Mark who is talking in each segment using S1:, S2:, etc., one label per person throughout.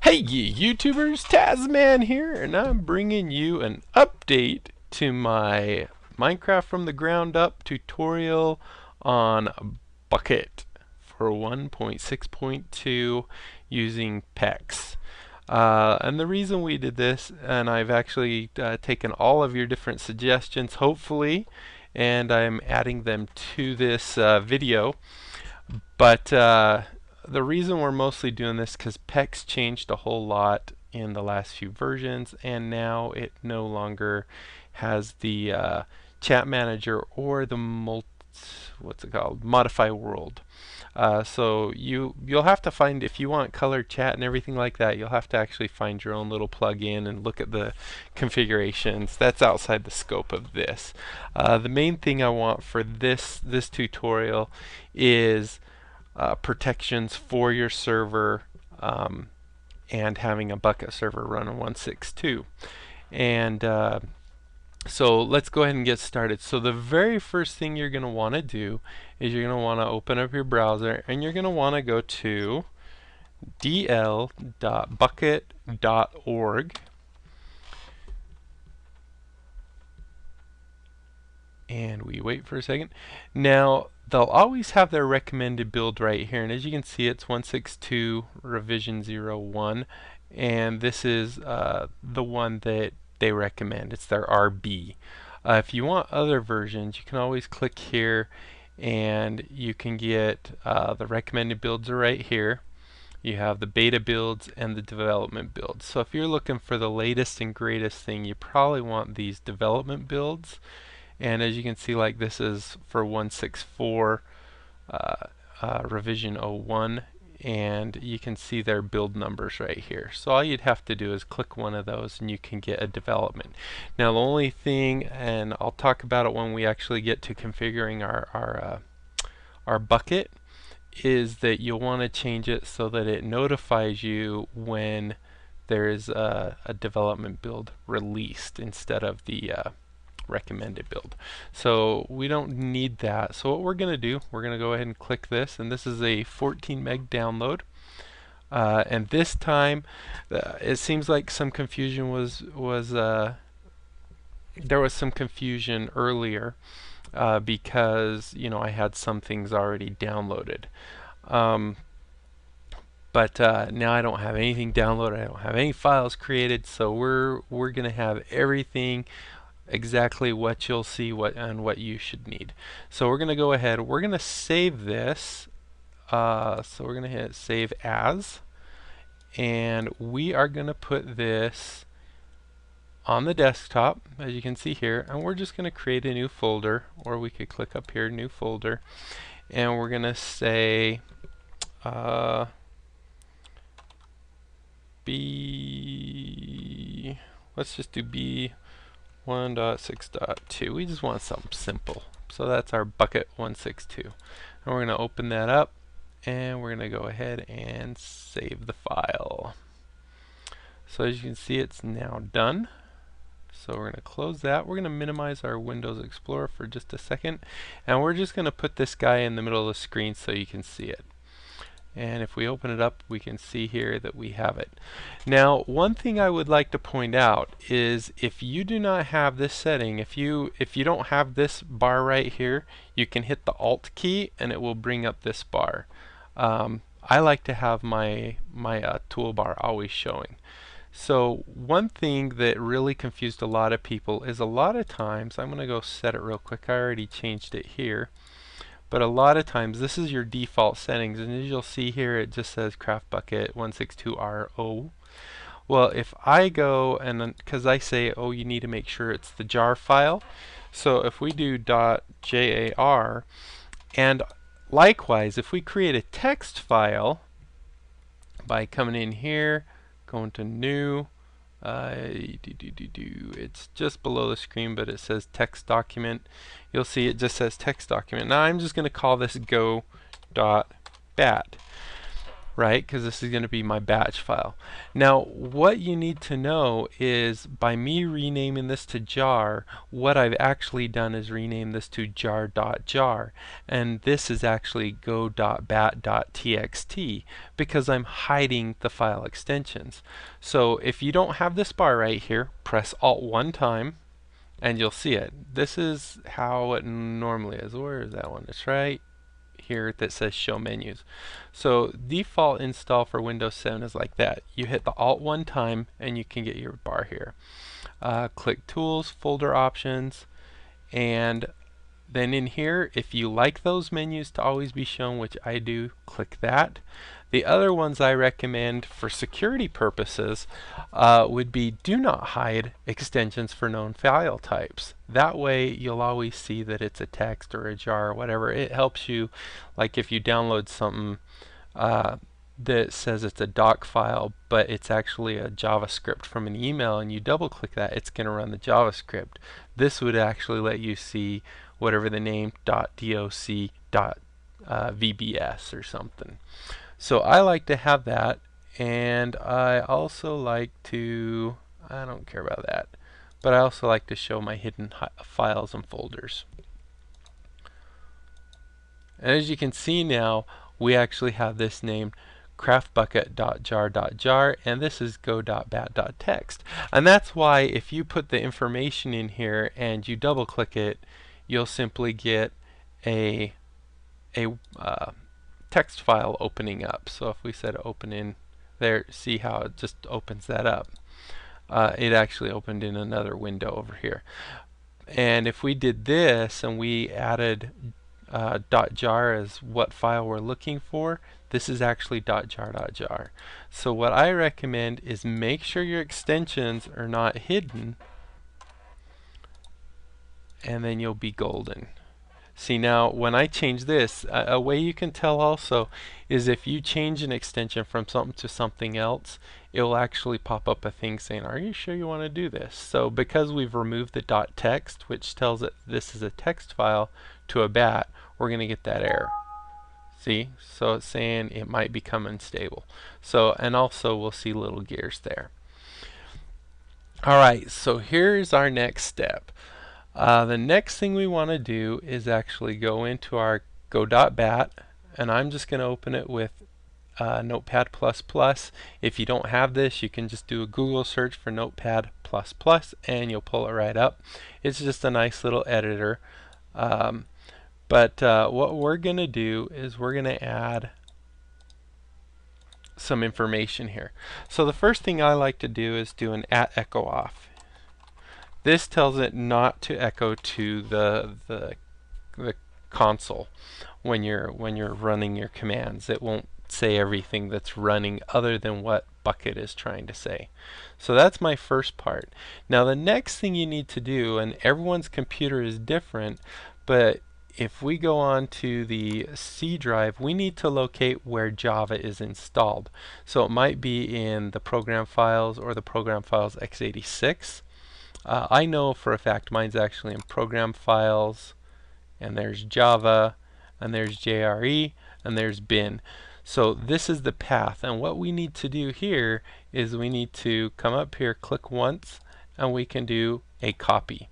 S1: Hey ye YouTubers, Tasman here, and I'm bringing you an update to my Minecraft from the ground up tutorial on Bukkit for 1.6.2 using PEX. And the reason we did this, and I've actually taken all of your different suggestions, hopefully, and I'm adding them to this video. But the reason we're mostly doing this because PEX changed a whole lot in the last few versions, and now it no longer has the chat manager or the modify world. So you'll have to find, if you want colored chat and everything like that, you'll have to actually find your own little plug-in and look at the configurations. That's outside the scope of this. The main thing I want for this tutorial is protections for your server and having a Bukkit server run on 1.6.2. And so let's go ahead and get started. So the very first thing you're going to want to do is you're going to want to open up your browser, and you're going to want to go to dl.bukkit.org. And we wait for a second. Now, they'll always have their recommended build right here, and as you can see, it's 1.6.2 revision 01, and this is the one that they recommend. It's their RB. If you want other versions, you can always click here, and you can get the recommended builds are right here. You have the beta builds and the development builds. So if you're looking for the latest and greatest thing, you probably want these development builds. And as you can see, like, this is for 1.6.4 revision 01, and you can see their build numbers right here. So all you'd have to do is click one of those and you can get a development. Now the only thing, and I'll talk about it when we actually get to configuring our Bukkit, is that you'll want to change it so that it notifies you when there is a development build released instead of the recommended build. So we don't need that. So what we're going to do, we're going to go ahead and click this, and this is a 14 meg download. And this time it seems like some confusion there was some confusion earlier because I had some things already downloaded. But now I don't have anything downloaded. I don't have any files created, so we're going to have everything exactly what you'll see and what you should need. So we're going to go ahead, we're going to save this. So we're going to hit save as, and we are going to put this on the desktop, as you can see here, and we're just going to create a new folder, or we could click up here, new folder, and we're going to say B, let's just do B 1.6.2. We just want something simple. So that's our Bukkit 1.6.2. And we're going to open that up, and we're going to go ahead and save the file. So as you can see, it's now done. So we're going to close that. We're going to minimize our Windows Explorer for just a second, and we're just going to put this guy in the middle of the screen so you can see it. And if we open it up, we can see here that we have it. Now, one thing I would like to point out is if you do not have this setting, if you don't have this bar right here, you can hit the Alt key and it will bring up this bar. I like to have my toolbar always showing. So one thing that really confused a lot of people is a lot of times, I'm going to go set it real quick. I already changed it here. But a lot of times this is your default settings, and as you'll see here, it just says Craft Bukkit 1.6.2 RO. Well, if I go, and because I say, oh, you need to make sure it's the jar file, so if we do .jar, and likewise, if we create a text file by coming in here, going to new, it's just below the screen, but it says text document. You'll see it just says text document. Now I'm just going to call this go.bat. right? Because this is going to be my batch file. Now, what you need to know is by me renaming this to jar, what I've actually done is rename this to jar.jar, and this is actually go.bat.txt because I'm hiding the file extensions. So if you don't have this bar right here, press Alt one time and you'll see it. This is how it normally is. Where is that one? It's right here that says show menus. So default install for Windows 7 is like that. You hit the Alt one time and you can get your bar here. Click Tools, Folder Options, and then in here, if you like those menus to always be shown, which I do, click that. The other ones I recommend for security purposes would be do not hide extensions for known file types. That way you'll always see that it's a text or a jar or whatever. It helps you, like if you download something that says it's a doc file, but it's actually a JavaScript from an email, and you double click that, it's going to run the JavaScript. This would actually let you see whatever the name .doc.vbs or something. So I like to have that, and I also like to, I don't care about that, but I also like to show my hidden files and folders. And as you can see now, we actually have this named craftbucket.jar.jar, and this is go.bat.text. And that's why if you put the information in here and you double click it, you'll simply get a text file opening up. So if we said open in there, see how it just opens that up. It actually opened in another window over here. And if we did this and we added .jar as what file we're looking for, this is actually .jar.jar. So what I recommend is make sure your extensions are not hidden, and then you'll be golden. See, now when I change this, a way you can tell also is if you change an extension from something to something else, it will actually pop up a thing saying, are you sure you want to do this? So because we've removed the .text, which tells it this is a text file, to a bat, we're going to get that error. See? So it's saying it might become unstable. So, and also we'll see little gears there. Alright, so here's our next step. The next thing we want to do is actually go into our go.bat, and I'm just going to open it with Notepad++. If you don't have this, you can just do a Google search for Notepad++, and you'll pull it right up. It's just a nice little editor. But what we're going to do is we're going to add some information here. So the first thing I like to do is do an @echo_off. This tells it not to echo to the console when you're running your commands. It won't say everything that's running other than what Bukkit is trying to say. So that's my first part. Now the next thing you need to do, and everyone's computer is different, but if we go on to the C drive, we need to locate where Java is installed. So it might be in the program files or the program files x86. I know for a fact mine's actually in program files, and there's Java, and there's JRE, and there's bin. So this is the path, and what we need to do here is we need to come up here, click once, and we can do a copy.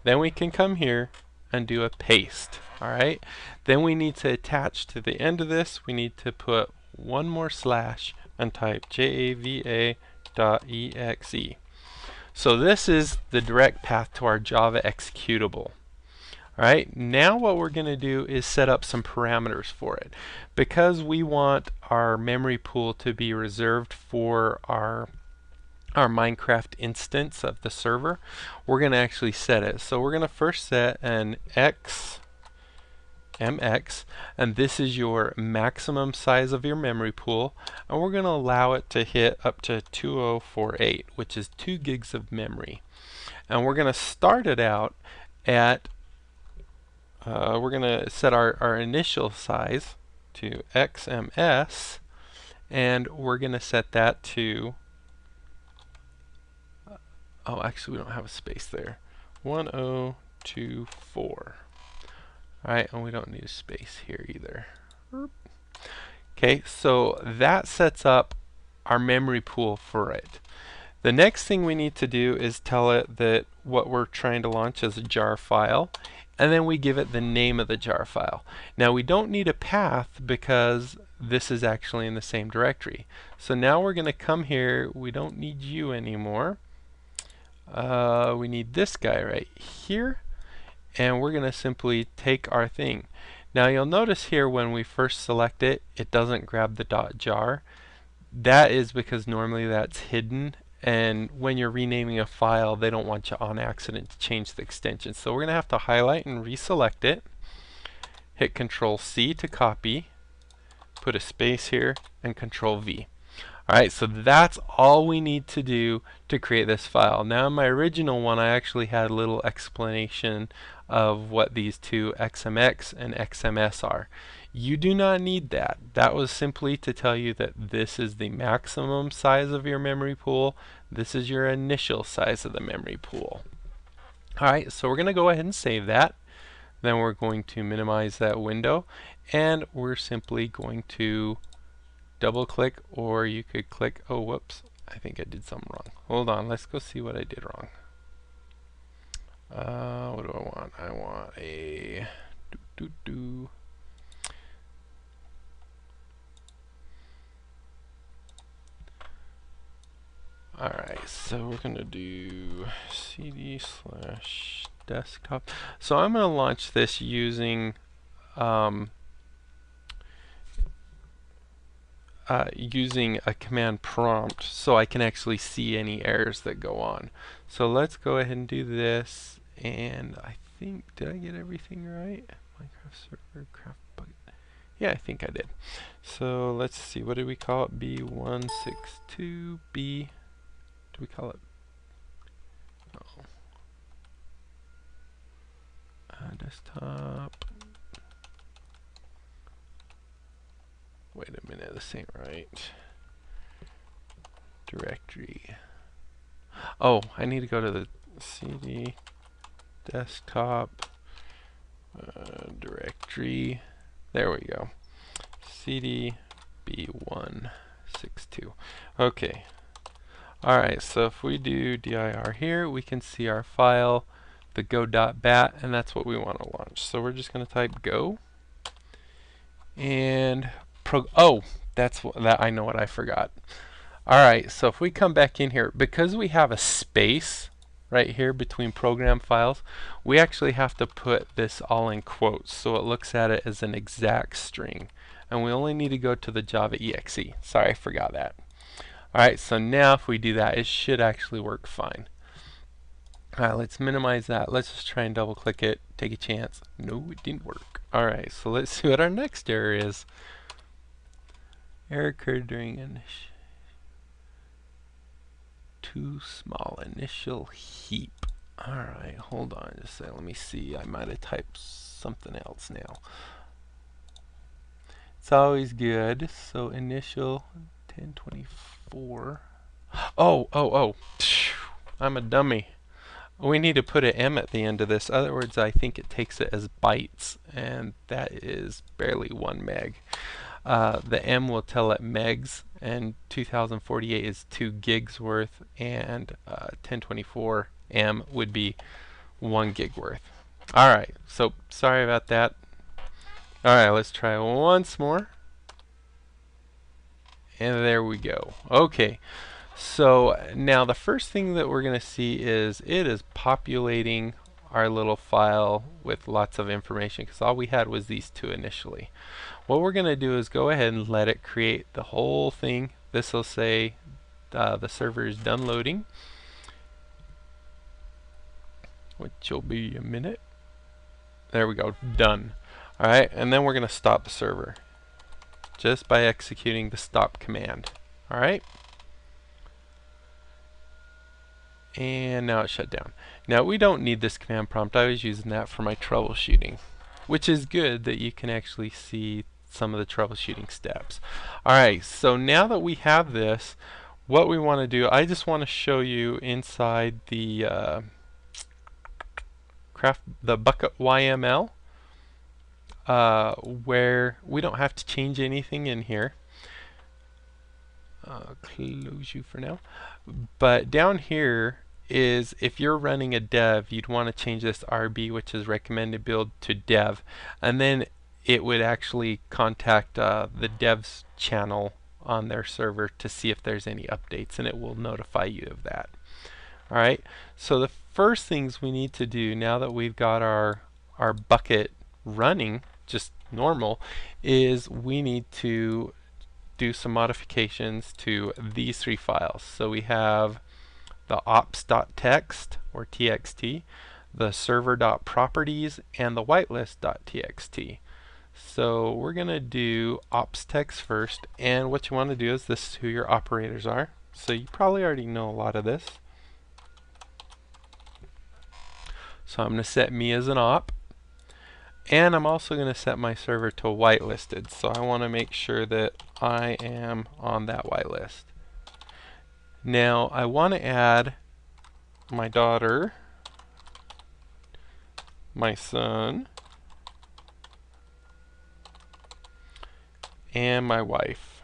S1: Then we can come here and do a paste. Alright, then we need to attach to the end of this, we need to put one more slash and type java.exe. So this is the direct path to our Java executable. Alright, now what we're going to do is set up some parameters for it. Because we want our memory pool to be reserved for our Minecraft instance of the server, we're going to actually set it. So we're going to first set an MX, and this is your maximum size of your memory pool, and we're going to allow it to hit up to 2048, which is 2 gigs of memory. And we're going to start it out at, we're going to set our initial size to XMS, and we're going to set that to, oh actually we don't have a space there, 1024. Alright, and we don't need a space here either. Okay, so that sets up our memory pool for it. The next thing we need to do is tell it that what we're trying to launch is a jar file, and then we give it the name of the jar file. Now we don't need a path because this is actually in the same directory. So now we're going to come here. We don't need you anymore. We need this guy right here, and we're going to simply take our thing. Now you'll notice here when we first select it, it doesn't grab the .jar. That is because normally that's hidden, and when you're renaming a file, they don't want you on accident to change the extension. So we're going to have to highlight and reselect it, hit Control C to copy, put a space here, and Control V. Alright, so that's all we need to do to create this file. Now in my original one, I actually had a little explanation of what these two XMX and XMS are. You do not need that. That was simply to tell you that this is the maximum size of your memory pool. This is your initial size of the memory pool. Alright, so we're going to go ahead and save that. Then we're going to minimize that window, and we're simply going to double click, or you could click, oh whoops, I think I did something wrong. Hold on, let's go see what I did wrong. What do I want? I want a Alright, so we're going to do cd/desktop. So I'm going to launch this using using a command prompt so I can actually see any errors that go on. So let's go ahead and do this, and I think, did I get everything right? Minecraft server, craft bucket. Yeah, I think I did. So let's see, what did we call it? B162B. Do we call it? Oh. Desktop. Wait a minute, this ain't right. Directory. Oh, I need to go to the CD desktop directory. There we go. CD B162. Okay. Alright, so if we do dir here, we can see our file, the go.bat, and that's what we want to launch. So we're just going to type go, and that's that. I know what I forgot. Alright, so if we come back in here, because we have a space right here between program files, we actually have to put this all in quotes so it looks at it as an exact string. And we only need to go to the Java exe. Sorry, I forgot that. Alright, so now if we do that, it should actually work fine. Alright, let's minimize that. Let's just try and double click it, take a chance. No, it didn't work. Alright, so let's see what our next error is. Error occurred during too small initial heap. Alright, hold on just a second. Let me see. I might have typed something else now. It's always good. So initial 1024. Oh. I'm a dummy. We need to put an M at the end of this. In other words, I think it takes it as bytes, and that is barely 1 meg. The M will tell it megs, and 2048 is 2 gigs worth, and 1024 M would be 1 gig worth. Alright, so sorry about that. Alright, let's try once more. And there we go. Okay, so now the first thing that we're going to see is it is populating our little file with lots of information, because all we had was these two initially. What we're going to do is go ahead and let it create the whole thing. This will say the server is done loading, which will be a minute. There we go, done. Alright, and then we're going to stop the server just by executing the stop command. Alright, and now it's shut down. Now we don't need this command prompt. I was using that for my troubleshooting, which is good that you can actually see some of the troubleshooting steps. Alright, so now that we have this, what we want to do, I just want to show you inside the Bukkit YML. where we don't have to change anything in here. Close you for now. But down here is if you're running a dev, you'd want to change this RB, which is recommended build, to dev, and then it would actually contact the dev's channel on their server to see if there's any updates, and it will notify you of that. Alright, so the first things we need to do now that we've got our Bukkit running, just normal, is we need to do some modifications to these three files. So we have the ops.txt or txt, the server.properties, and the whitelist.txt. So we're going to do ops.txt first, and what you want to do is this is who your operators are. So you probably already know a lot of this. So I'm going to set me as an op, and I'm also going to set my server to whitelisted. So I want to make sure that I am on that whitelist. Now I want to add my daughter, my son, and my wife.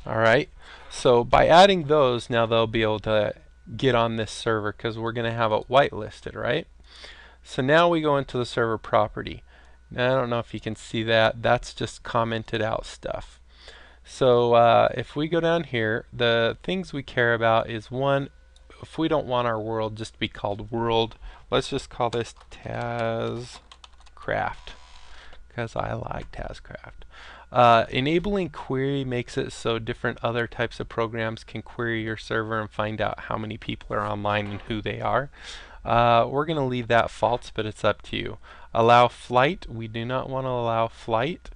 S1: Alright, so by adding those, now they'll be able to get on this server because we're going to have it whitelisted, right? So now we go into the server property. Now I don't know if you can see that. That's just commented out stuff. So if we go down here, the things we care about is, one, if we don't want our world just to be called world, let's just call this TazCraft, because I like TazCraft. Enabling query makes it so different other types of programs can query your server and find out how many people are online and who they are. We're going to leave that false, but it's up to you. Allow flight, we do not want to allow flight.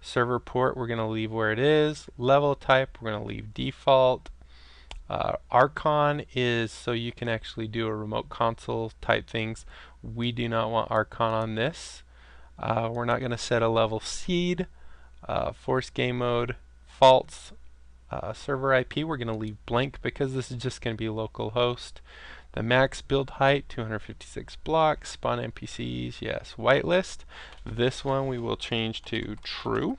S1: Server port, we're going to leave where it is. Level type, we're going to leave default. Archon is so you can actually do a remote console type things. We do not want Archon on this. We're not going to set a level seed. Force game mode, false. Server IP, we're going to leave blank because this is just going to be localhost. The max build height, 256 blocks. Spawn NPCs, yes. Whitelist, this one we will change to true.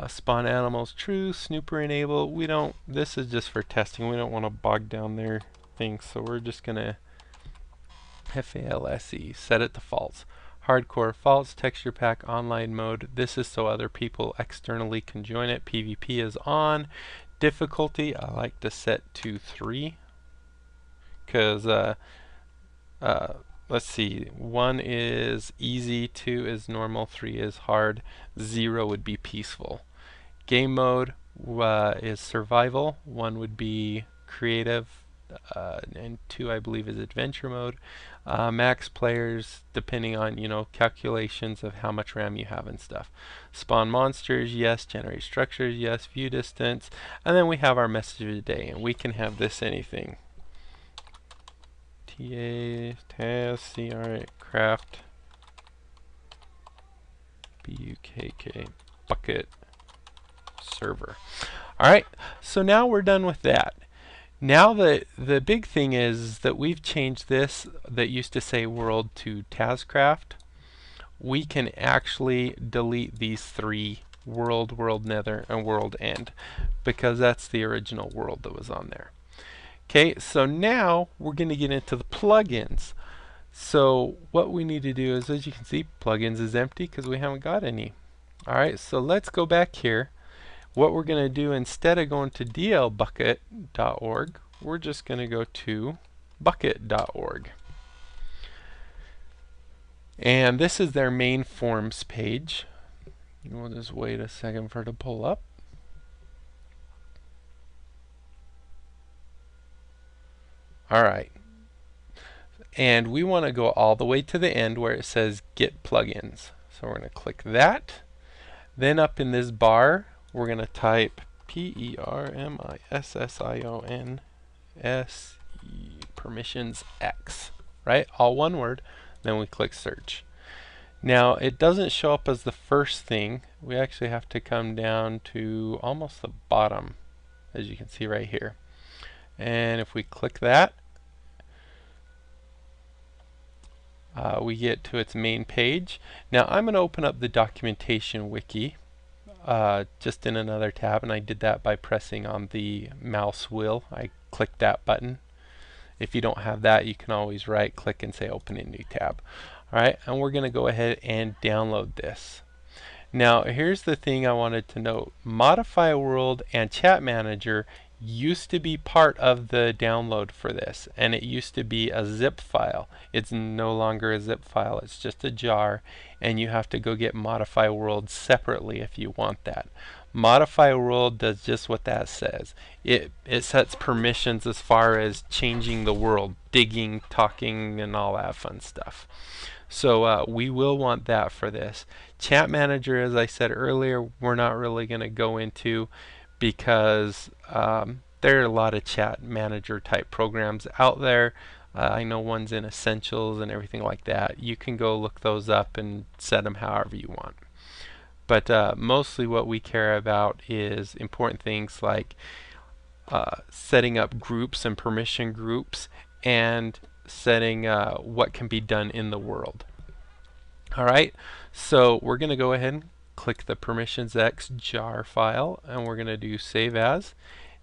S1: Spawn animals, true. Snooper enable, we don't, this is just for testing. We don't want to bog down their things, so we're just going to FALSE, set it to false. Hardcore, false. Texture pack, online mode, this is so other people externally can join it. PvP is on. Difficulty, I like to set to 3. Because let's see, 1 is easy, 2 is normal, 3 is hard, 0 would be peaceful. Game mode is survival, 1 would be creative, and 2 I believe is adventure mode. Max players depending on, you know, calculations of how much RAM you have and stuff. Spawn monsters, yes. Generate structures, yes. View distance, and then we have our message of the day, and we can have this anything. TazCraft Bukkit Bukkit server. Alright, so now we're done with that. Now the big thing is that we've changed this that used to say world to TazCraft. We can actually delete these three, world, world nether, and world end, because that's the original world that was on there. Okay, so now we're going to get into the plugins. So what we need to do is, as you can see, plugins is empty because we haven't got any. Alright, so let's go back here. What we're going to do, instead of going to dlbukkit.org, we're just going to go to bukkit.org. And this is their main forms page. We'll just wait a second for it to pull up. Alright, and we want to go all the way to the end where it says Get Plugins. So we're going to click that. Then up in this bar, we're going to type PermissionsEX, right? All one word. Then we click search. Now it doesn't show up as the first thing. We actually have to come down to almost the bottom, as you can see right here. And if we click that, we get to its main page. Now I'm going to open up the documentation wiki just in another tab, and I did that by pressing on the mouse wheel. I clicked that button. If you don't have that, you can always right click and say open a new tab. Alright, and we're going to go ahead and download this. Now here's the thing I wanted to note. Modify World and Chat Manager used to be part of the download for this, and it used to be a zip file. It's no longer a zip file, it's just a jar, and you have to go get Modify World separately if you want that. Modify World does just what that says. It sets permissions as far as changing the world, digging, talking, and all that fun stuff. So we will want that for this. Chat Manager, as I said earlier, we're not really going to go into, because there are a lot of Chat Manager type programs out there. I know one's in Essentials and everything like that. You can go look those up and set them however you want. But mostly what we care about is important things like setting up groups and permission groups, and setting what can be done in the world. Alright, so we're going to go ahead and click the PermissionsEX jar file, and we're going to do Save As,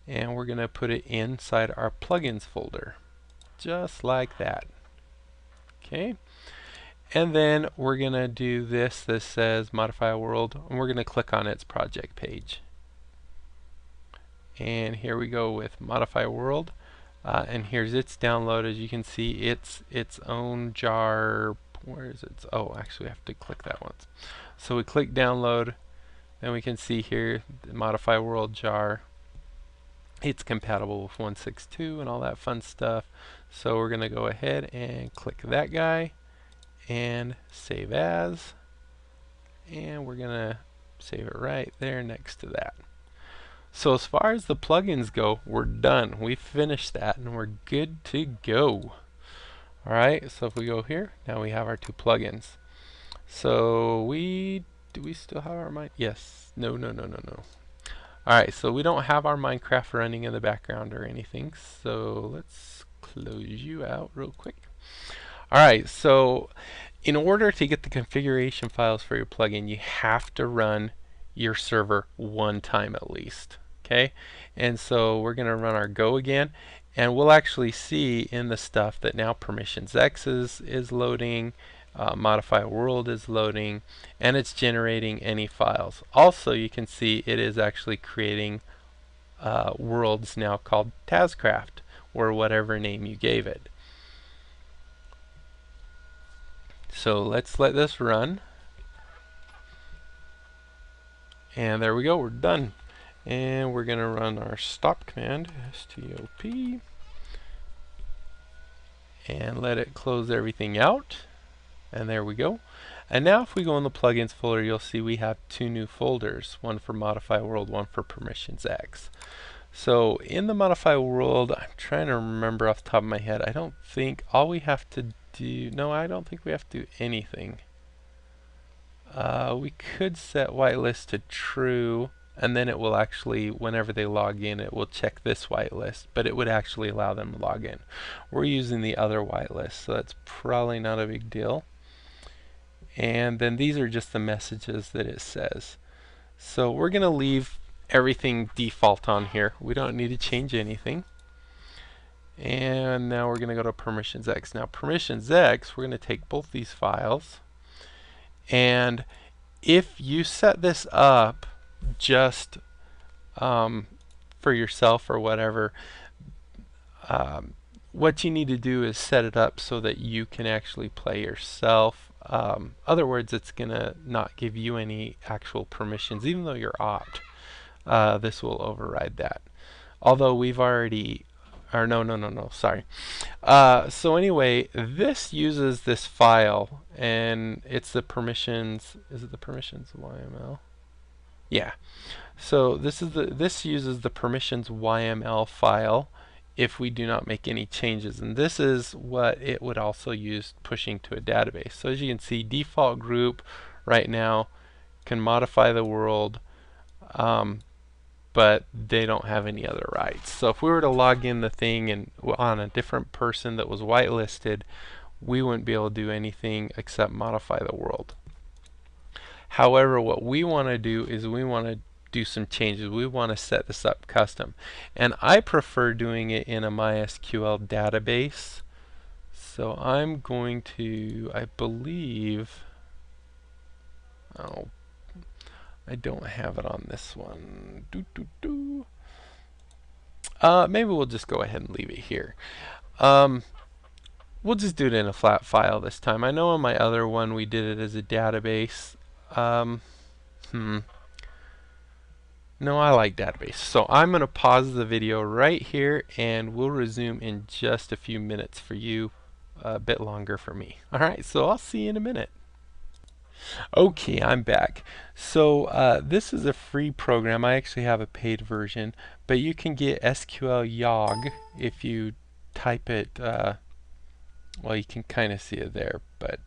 S1: and we're going to put it inside our plugins folder, just like that. Okay, and then we're going to do this. This says Modify World, and we're going to click on its project page. And here we go with Modify World, and here's its download. As you can see, it's its own jar. Where is it? Oh, actually we have to click that once. So we click download, and we can see here the Modify World jar. It's compatible with 1.6.2 and all that fun stuff. So we're going to go ahead and click that guy and Save As, and we're going to save it right there next to that. So as far as the plugins go, we're done. We finished that and we're good to go. Alright, so if we go here, now we have our two plugins. So do we still have our yes. No. Alright, so we don't have our Minecraft running in the background or anything. So let's close you out real quick. Alright, so in order to get the configuration files for your plugin, you have to run your server one time at least. Okay, and so we're going to run our go again, and we'll actually see in the stuff that now PermissionsEX is loading, Modify World is loading, and it's generating any files. Also, you can see it is actually creating worlds now called Tazcraft, or whatever name you gave it. So let's let this run. And there we go, we're done. And we're going to run our stop command, stop, and let it close everything out. And there we go. And now if we go in the plugins folder, you'll see we have two new folders, one for Modify World, one for PermissionsEX. So in the Modify World, I'm trying to remember off the top of my head, I don't think all we have to do, no, I don't think we have to do anything. We could set whitelist to true, and then it will actually, whenever they log in, it will check this whitelist, but it would actually allow them to log in. We're using the other whitelist, so that's probably not a big deal. And then these are just the messages that it says. So we're going to leave everything default on here. We don't need to change anything. And now we're going to go to PermissionsEX. Now PermissionsEX, we're going to take both these files, and if you set this up just for yourself or whatever, what you need to do is set it up so that you can actually play yourself. Other words, it's gonna not give you any actual permissions, even though you're opt. This will override that. Although we've already, or no, sorry. So anyway, this uses this file, and it's the permissions. Is it the permissions YML? Yeah. So this uses the permissions YML file if we do not make any changes, and this is what it would also use pushing to a database. So as you can see, default group right now can modify the world, but they don't have any other rights. So if we were to log in the thing and on a different person that was whitelisted, we wouldn't be able to do anything except modify the world. However, what we want to do is we want to do some changes. We want to set this up custom. And I prefer doing it in a MySQL database. So I'm going to, I believe, oh, I don't have it on this one. Maybe we'll just go ahead and leave it here. We'll just do it in a flat file this time. I know on my other one we did it as a database. No, I like database. So I'm going to pause the video right here and we'll resume in just a few minutes for you, a bit longer for me. Alright, so I'll see you in a minute. Okay, I'm back. So this is a free program. I actually have a paid version, but you can get SQL YOG if you type it. Well, you can kind of see it there, but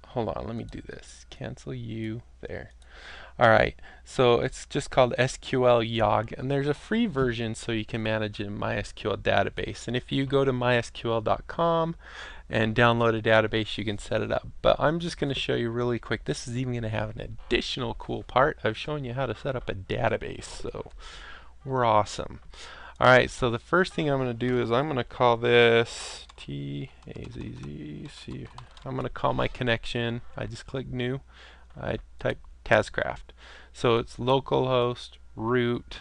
S1: hold on, let me do this. Cancel U there. Alright, so it's just called SQL YOG, and there's a free version so you can manage it in MySQL database. And if you go to mysql.com and download a database, you can set it up. But I'm just going to show you really quick. This is even going to have an additional cool part of showing you how to set up a database. So we're awesome. Alright, so the first thing I'm going to do is I'm going to call this TAZZC. I'm going to call my connection. I just click new. I type Tazcraft. So it's localhost root,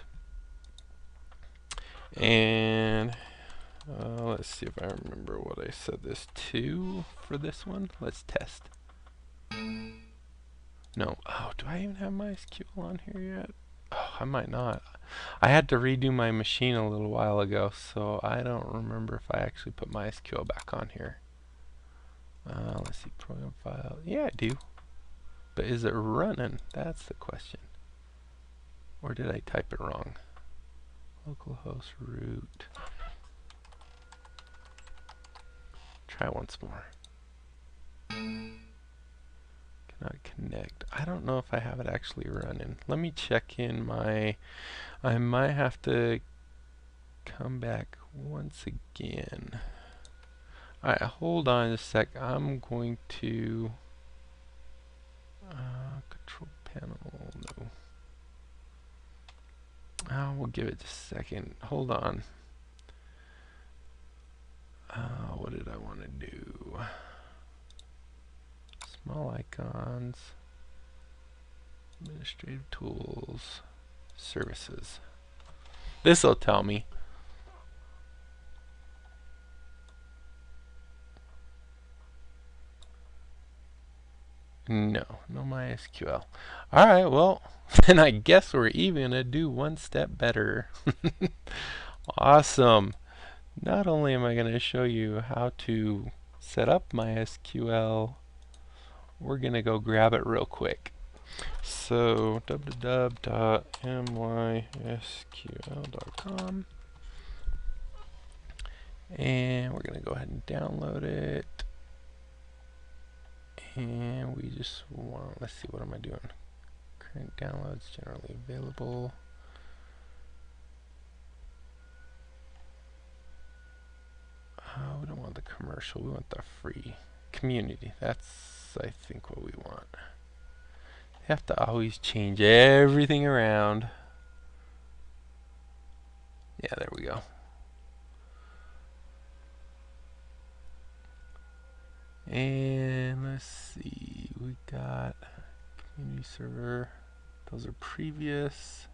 S1: and let's see if I remember what I set this to for this one. Let's test. No. Oh, do I even have MySQL on here yet? Oh, I might not. I had to redo my machine a little while ago, so I don't remember if I actually put MySQL back on here. Let's see, program file. Yeah, I do. But is it running? That's the question. Or did I type it wrong? Localhost root. Try once more. Cannot connect. I don't know if I have it actually running. Let me check in my... I might have to come back once again. Alright, hold on a sec. I'm going to... control panel, no. We'll give it just a second. Hold on. What did I want to do? Small icons, administrative tools, services. This will tell me. No MySQL. Alright, well, then I guess we're even gonna do one step better. Awesome. Not only am I going to show you how to set up MySQL, we're going to go grab it real quick. So www.mysql.com, and we're going to go ahead and download it. And we just want, let's see, what am I doing? Current downloads generally available. We don't want the commercial, we want the free. Community, that's I think what we want. You have to always change everything around. Yeah, there we go. And let's see, we got community server. Those are previous.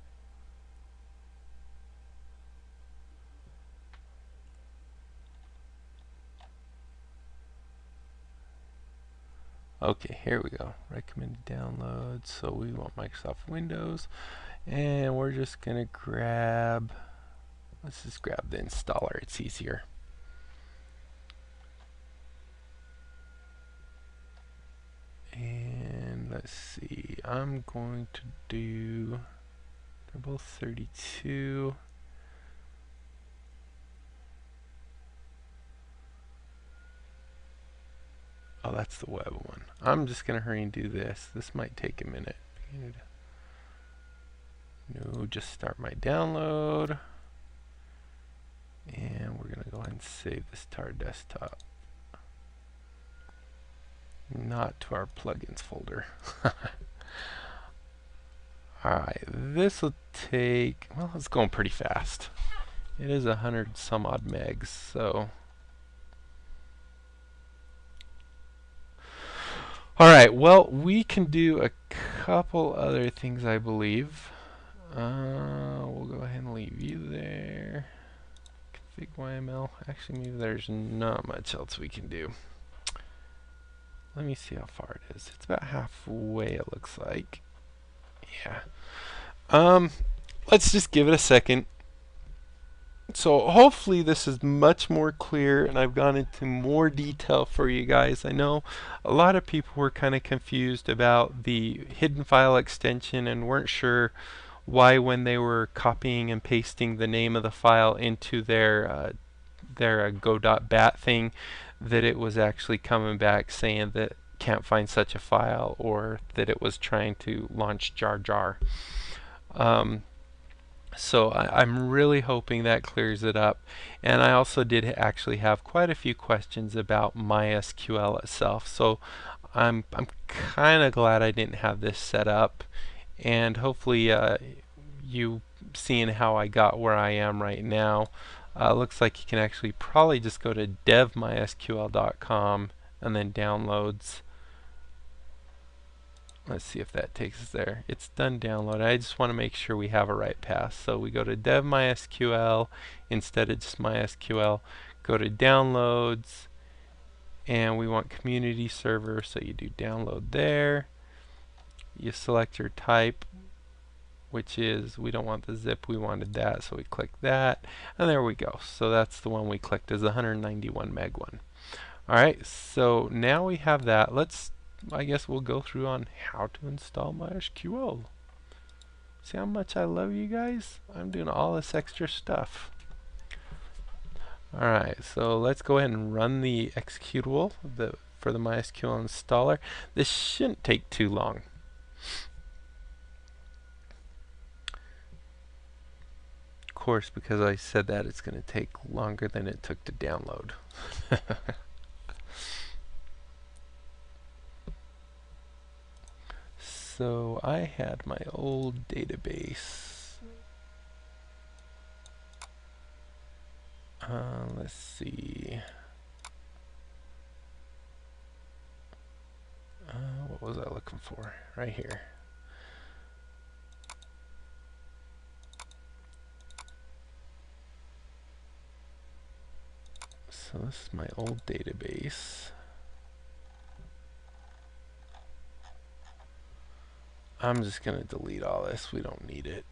S1: Okay, here we go. Recommended downloads. So we want Microsoft Windows, and we're just gonna grab. Let's just grab the installer. It's easier. And let's see. I'm going to do. They're both 32. Oh, that's the web one. I'm just going to hurry and do this. This might take a minute. No, just start my download. And we're going to go ahead and save this to our desktop. not to our plugins folder. Alright, this will take, well, it's going pretty fast. It is 100 some odd megs, so. Alright, well, we can do a couple other things, I believe. We'll go ahead and leave you there. Config YML. Actually, maybe there's not much else we can do. Let me see how far it is. It's about halfway, it looks like. Yeah. Let's just give it a second. So hopefully this is much more clear and I've gone into more detail for you guys. I know a lot of people were kind of confused about the hidden file extension and weren't sure why when they were copying and pasting the name of the file into their go.bat thing that it was actually coming back saying that can't find such a file or that it was trying to launch jar jar. So I'm really hoping that clears it up. And I also did actually have quite a few questions about MySQL itself. So I'm kind of glad I didn't have this set up. And hopefully you seeing how I got where I am right now. Looks like you can actually probably just go to devmysql.com and then downloads. Let's see if that takes us there. It's done download. I just want to make sure we have a right path. So we go to dev MySQL instead of just MySQL. Go to downloads and we want community server, so you do download there. You select your type, which is, we don't want the zip, we wanted that, so we click that, and there we go. So that's the one we clicked, is the 191 meg one. Alright, so now we have that. I guess we'll go through on how to install MySQL. See how much I love you guys? I'm doing all this extra stuff. Alright, so let's go ahead and run the executable for the MySQL installer. This shouldn't take too long. Of course, because I said that, it's going to take longer than it took to download. So I had my old database. Let's see. What was I looking for? Right here. So this is my old database. I'm just going to delete all this. We don't need it.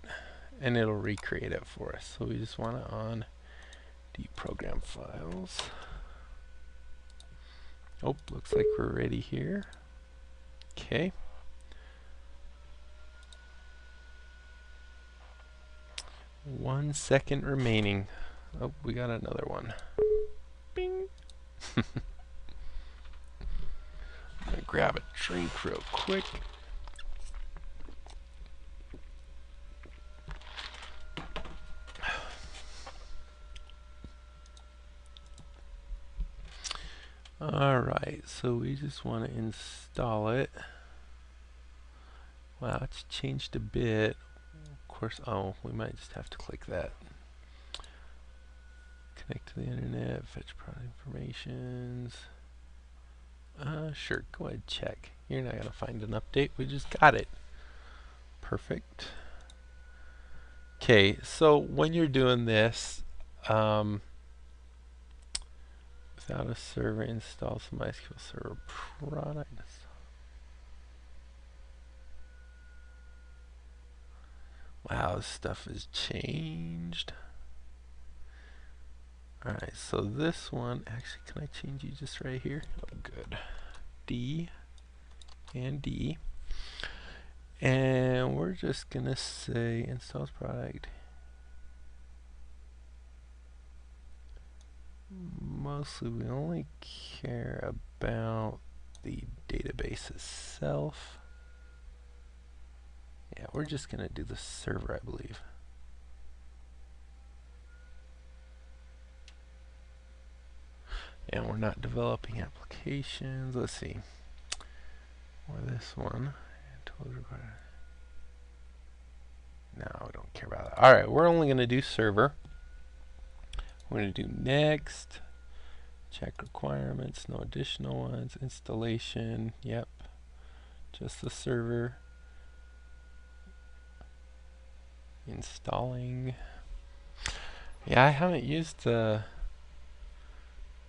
S1: And it'll recreate it for us. So we just want it on deprogram files. Oh, looks like we're ready here. Okay. One second remaining. Oh, we got another one. Bing. I'm gonna grab a drink real quick. Alright, so we just want to install it. Wow, it's changed a bit. Of course, oh, we might just have to click that. Connect to the internet, fetch product informations. Sure, go ahead, check. You're not going to find an update, we just got it. Perfect. Okay, so when you're doing this, without a server, install some MySQL Server product. Wow, this stuff has changed. Alright, so this one, actually, can I change you just right here? Oh, good. D and D. And we're just going to say installs product. Mostly we only care about the database itself. Yeah, we're just going to do the server, I believe. And we're not developing applications. Let's see. or this one. No, we don't care about that. Alright, we're only going to do server. We're going to do next. Check requirements, no additional ones. Installation, yep. Just the server. Installing. Yeah, I haven't used the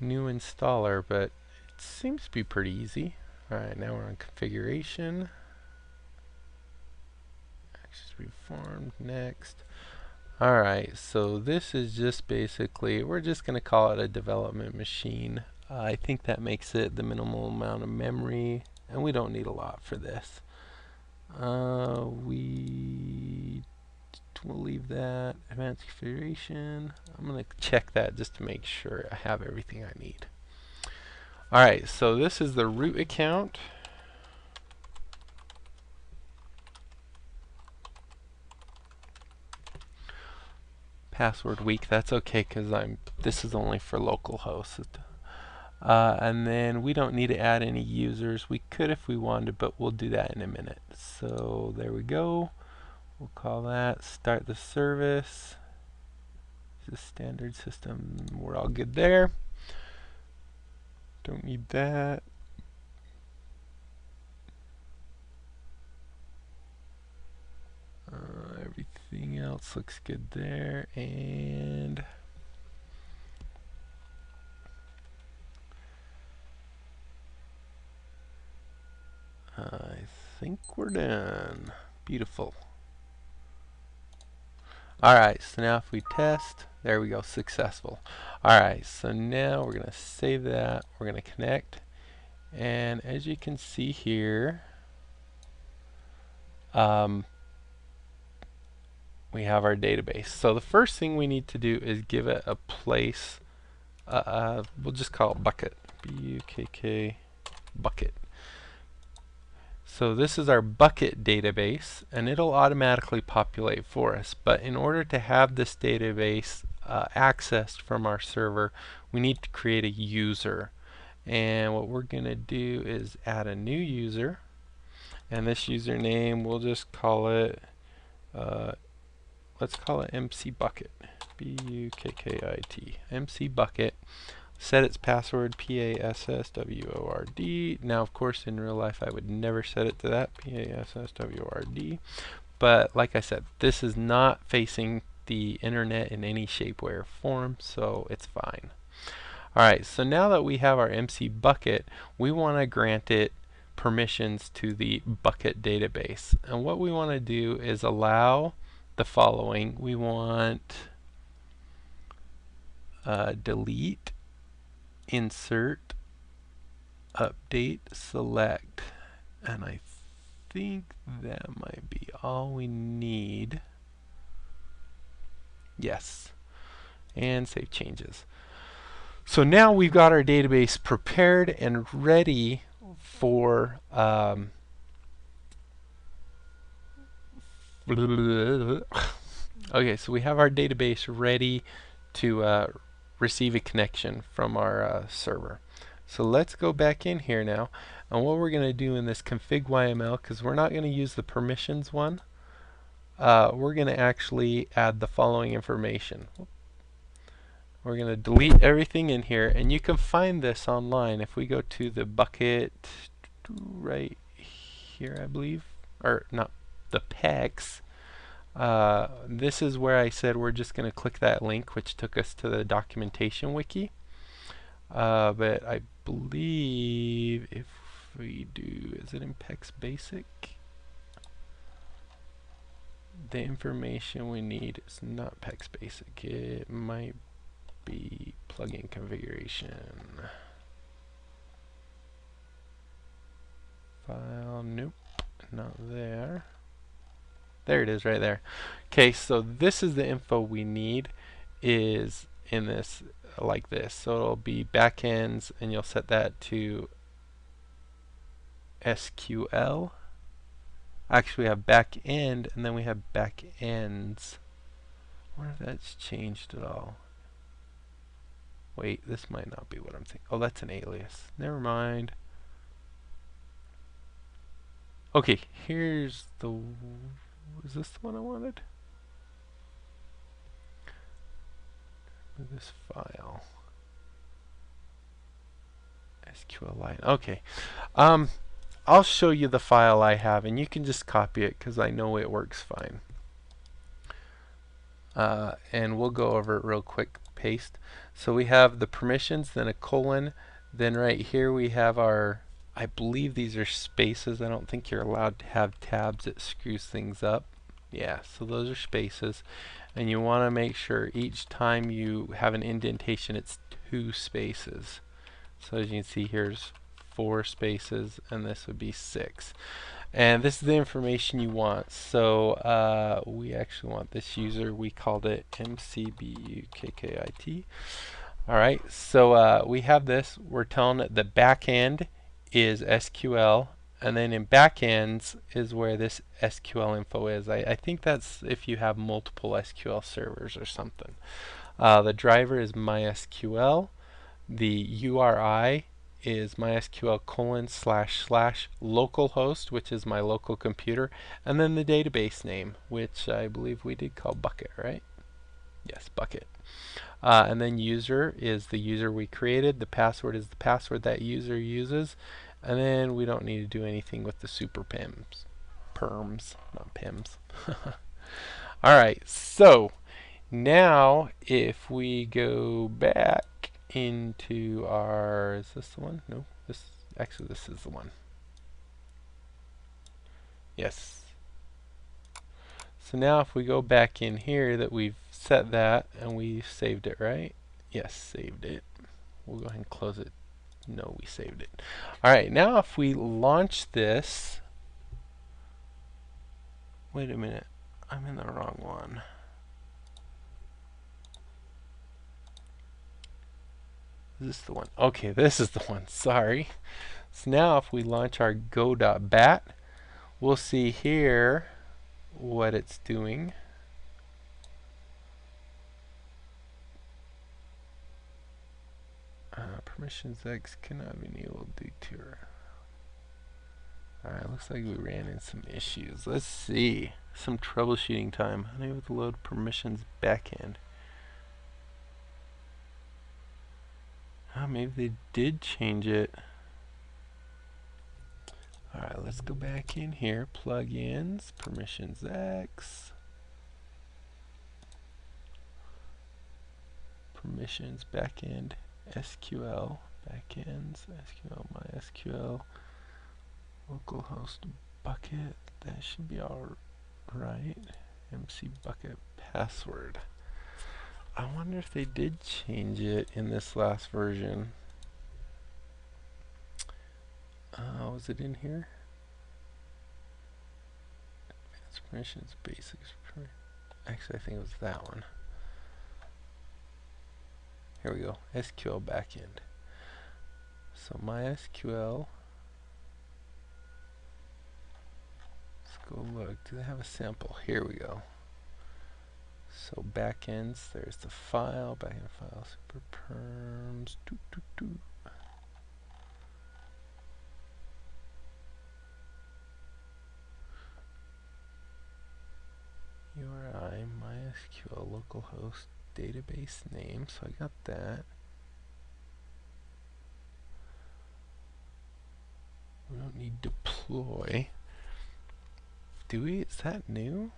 S1: new installer, but it seems to be pretty easy. Alright, now we're on configuration. Access reformed, next. Alright, so this is just basically, we're just going to call it a development machine. I think that makes it the minimal amount of memory, and we don't need a lot for this. We'll leave that. Advanced configuration. I'm going to check that just to make sure I have everything I need. Alright, so this is the root account. Password weak, that's okay because this is only for localhost. And then we don't need to add any users. We could if we wanted, but we'll do that in a minute. So there we go. We'll call that start the service. This is standard system. We're all good there. Don't need that. Everything else looks good there, and I think we're done. Beautiful. Alright, so now if we test, there we go, successful. Alright, so now we're going to save that, we're going to connect, and as you can see here, we have our database. So the first thing we need to do is give it a place. We'll just call it Bukkit. B-U-K-K, Bukkit. So this is our Bukkit database, and it'll automatically populate for us. But in order to have this database accessed from our server, we need to create a user. And what we're going to do is add a new user. And this username, we'll just call it let's call it MC Bukkit. B-U-K-K-I-T. MC Bukkit. Set its password P-A-S-S-W-O-R-D. Now, of course, in real life, I would never set it to that. P-A-S-S-W-O-R-D. But like I said, this is not facing the internet in any shape, way, or form, so it's fine. Alright, so now that we have our MC Bukkit, we want to grant it permissions to the Bukkit database. And what we want to do is allow the following. We want delete, insert, update, select, and I think that might be all we need. Yes, and save changes. So now we've got our database prepared and ready for okay, so we have our database ready to receive a connection from our server. So let's go back in here now, and what we're going to do in this config YML, because we're not going to use the permissions one, we're going to actually add the following information. We're going to delete everything in here, and you can find this online if we go to the Bukkit right here, I believe, or not, the PEX. This is where I said we're just going to click that link, which took us to the documentation wiki. But I believe if we do, is it in PEX Basic? The information we need is not PEX Basic. It might be plugin configuration. File, nope, not there. There it is right there. Okay, so this is the info we need, is in this like this. So it'll be backends, and you'll set that to SQL. Actually, we have back end, and then we have back ends. I wonder if that's changed at all. Wait, this might not be what I'm thinking. Oh, that's an alias. Never mind. Okay, here's the, is this the one I wanted? This file. SQL line. Okay. I'll show you the file I have, and you can just copy it because I know it works fine. And we'll go over it real quick. Paste. So we have the permissions, then a colon, then right here we have our, I believe these are spaces. I don't think you're allowed to have tabs. It screws things up. Yeah, so those are spaces. And you want to make sure each time you have an indentation, it's 2 spaces. So as you can see, here's 4 spaces, and this would be 6. And this is the information you want. So we actually want this user. We called it MCBUKKIT. Alright, so we have this. We're telling it the backend is SQL, and then in backends is where this SQL info is. I think that's if you have multiple SQL servers or something. The driver is MySQL. The URI is MySQL:// localhost, which is my local computer, and then the database name, which I believe we did call Bukkit, right? Yes, Bukkit. And then user is the user we created. The password is the password that user uses. And then we don't need to do anything with the super perms, not pims. Alright, so now if we go back into our, is this the one? No, this is the one. Yes. So now if we go back in here that we've set that and we saved it, right? Yes, saved it. We'll go ahead and close it. No, we saved it. Alright, now if we launch this, wait a minute, I'm in the wrong one. Is this the one? Okay, this is the one, sorry. So now if we launch our go.bat, we'll see here what it's doing. PermissionsEX cannot be enabled due to her. Alright, looks like we ran into some issues. Let's see. Some troubleshooting time. Unable to load permissions backend. Oh, maybe they did change it. Alright, let's go back in here. Plugins, PermissionsEX. Permissions, backend, SQL, backends, SQL, MySQL, localhost Bukkit. That should be alright. MC Bukkit password. I wonder if they did change it in this last version. Was it in here? Advanced permissions, basics. Actually, I think it was that one. Here we go. SQL backend. So MySQL. Let's go look. Do they have a sample? Here we go. So backends. There's the file. Backend file. Super perms. URI MySQL localhost database name. So I got that. We don't need deploy. Do we? Is that new?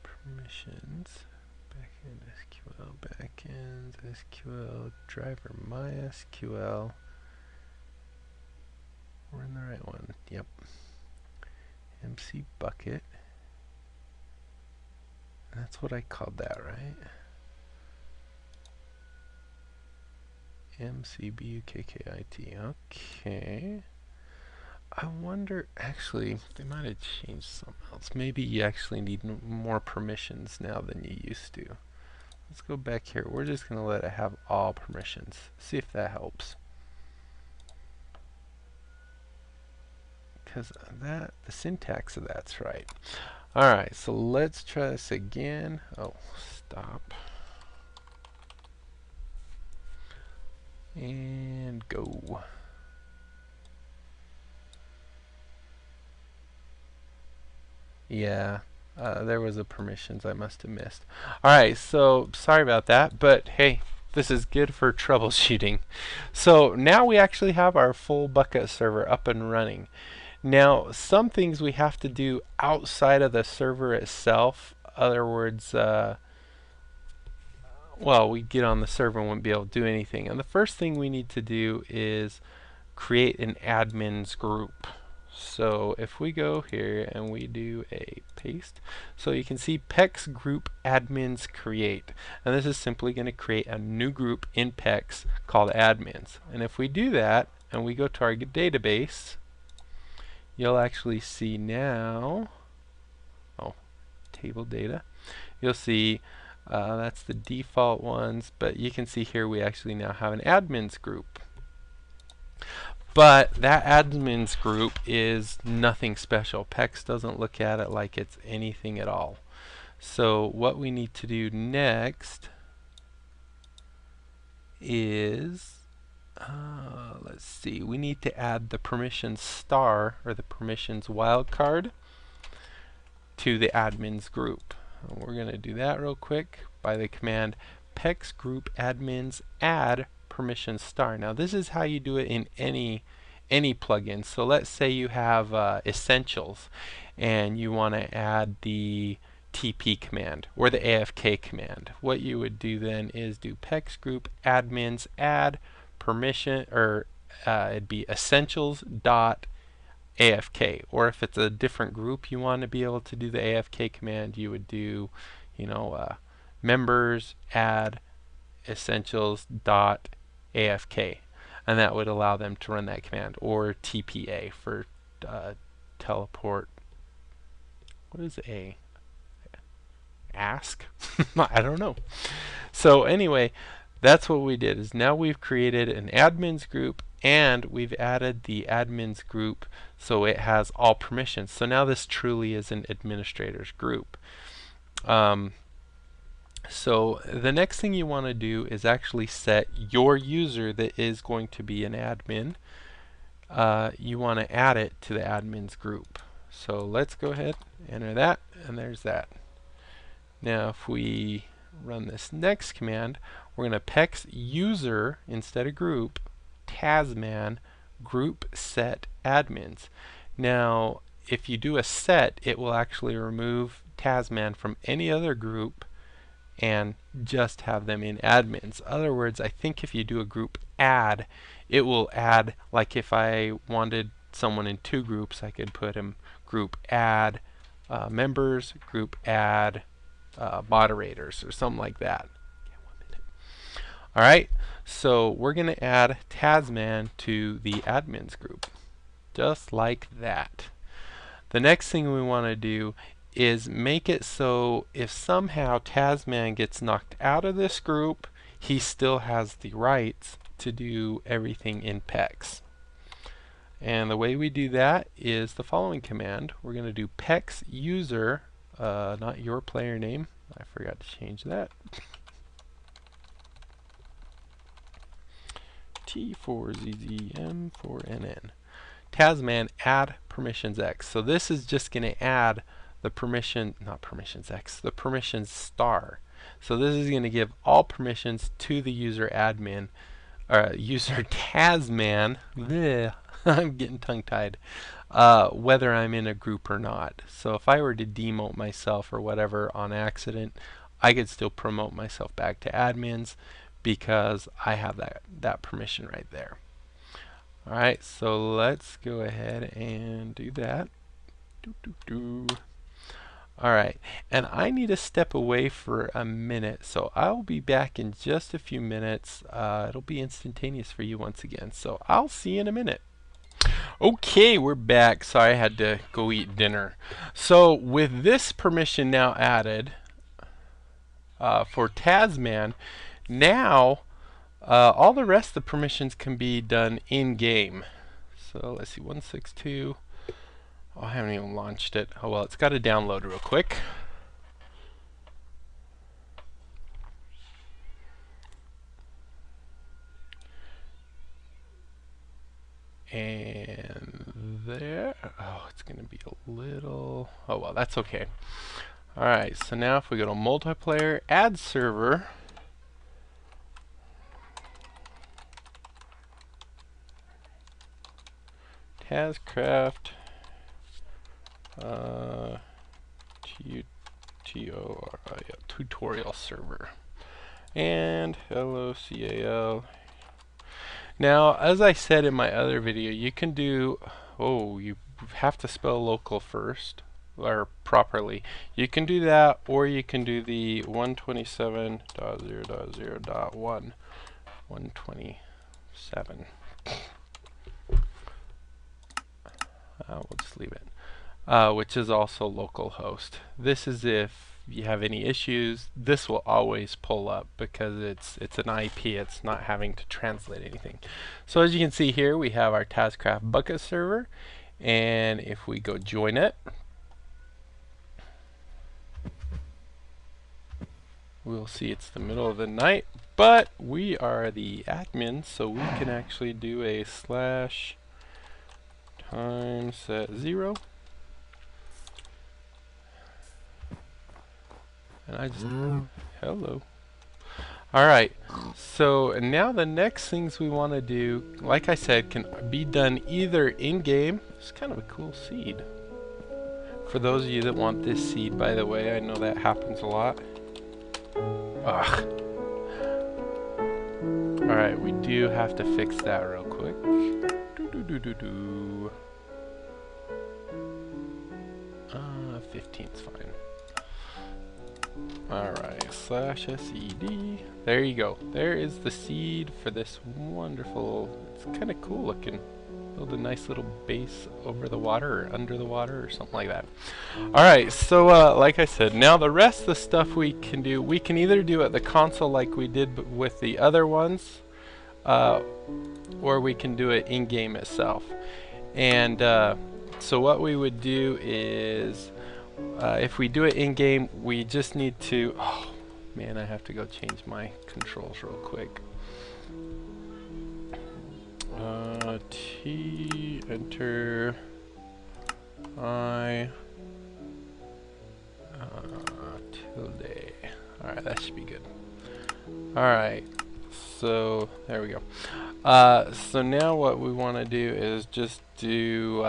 S1: Permissions. Backend SQL. Backend SQL. Driver MySQL. We're in the right one. Yep. MC Bukkit. That's what I called that, right? MCBUKKIT. Okay. I wonder, actually, they might have changed something else. Maybe you actually need more permissions now than you used to. Let's go back here. We're just going to let it have all permissions. See if that helps. because the syntax of that's right. Alright, so let's try this again. Oh, stop. And go. Yeah, there was a permissions I must have missed. Alright, so sorry about that, but hey, this is good for troubleshooting. So now we actually have our full Bukkit server up and running. Now, some things we have to do outside of the server itself. In other words, well, we get on the server and won't be able to do anything. And the first thing we need to do is create an admins group. So if we go here and we do a paste, so you can see PEX group admins create. And this is simply going to create a new group in PEX called admins. And if we do that and we go to our database, you'll actually see now, table data, you'll see that's the default ones, but you can see here we actually now have an admins group. But that admins group is nothing special. PEX doesn't look at it like it's anything at all. So what we need to do next is, let's see, we need to add the permissions star, or the permissions wildcard, to the admins group. And we're going to do that real quick by the command PEX group admins add permission star. Now this is how you do it in any plugin. So let's say you have essentials and you want to add the TP command or the AFK command. What you would do then is do PEX group admins add permission, or it'd be essentials dot AFK, or if it's a different group you want to be able to do the AFK command, you would do, members add essentials dot AFK, and that would allow them to run that command, or TPA for teleport. What is A? Ask? I don't know. So anyway, that's what we did, is now we've created an admins group and we've added the admins group so it has all permissions. So now this truly is an administrator's group. So the next thing you want to do is actually set your user that is going to be an admin. You want to add it to the admins group. So let's go ahead, enter that, and there's that. Now if we run this next command, we're going to PEX user instead of group tasman group set admins. Now if you do a set, it will actually remove tasman from any other group and just have them in admins. In other words, I think if you do a group add, it will add, like if I wanted someone in two groups, I could put him group add members, group add moderators, or something like that. Alright, so we're going to add Tasman to the admins group, just like that. The next thing we want to do is make it so if somehow Tasman gets knocked out of this group, he still has the rights to do everything in PEX. And the way we do that is the following command. We're going to do PEX user, not your player name, I forgot to change that, T4ZZM4NN. Tasman add PermissionsEX. So this is just going to add the permission, not PermissionsEX, the permissions star. So this is going to give all permissions to the user admin, user Tasman. Bleh, I'm getting tongue-tied. Whether I'm in a group or not. So if I were to demote myself or whatever on accident, I could still promote myself back to admins because I have that permission right there. Alright, so let's go ahead and do that. Alright, and I need to step away for a minute, so I'll be back in just a few minutes. It'll be instantaneous for you once again, so I'll see you in a minute. Okay, we're back. Sorry, I had to go eat dinner. So with this permission now added for Tasman, now all the rest of the permissions can be done in game. So let's see, 162. Oh, I haven't even launched it. Oh well, it's got to download real quick. And there. Oh, it's going to be a little... Oh well, that's okay. Alright, so now if we go to multiplayer, add server. Tazcraft tutorial server. And LOCAL. Now, as I said in my other video, you can do... Oh, you have to spell local first, or properly. You can do that, or you can do the 127.0.0.1. 127. We'll just leave it. Which is also localhost. This is if you have any issues, this will always pull up because it's an IP. It's not having to translate anything. So as you can see here, we have our Tazcraft Bukkit server, and if we go join it, we'll see it's the middle of the night, but we are the admin, so we can actually do a /time set 0. And I just... Hello. Alright, so and now the next things we want to do, like I said, can be done either in-game. It's kind of a cool seed. For those of you that want this seed, by the way, I know that happens a lot. Ugh. Alright, we do have to fix that real quick. 15's fine. Alright, /SED. There you go. There is the seed for this wonderful, it's kind of cool looking. Build a nice little base over the water or under the water or something like that. Alright, so like I said, now the rest of the stuff we can do, we can either do at the console like we did with the other ones, or we can do it in-game itself. And so what we would do is, if we do it in-game, we just need to... Oh, man, I have to go change my controls real quick. T, enter, I, tilde. Alright, that should be good. Alright, so there we go. So now what we want to do is just do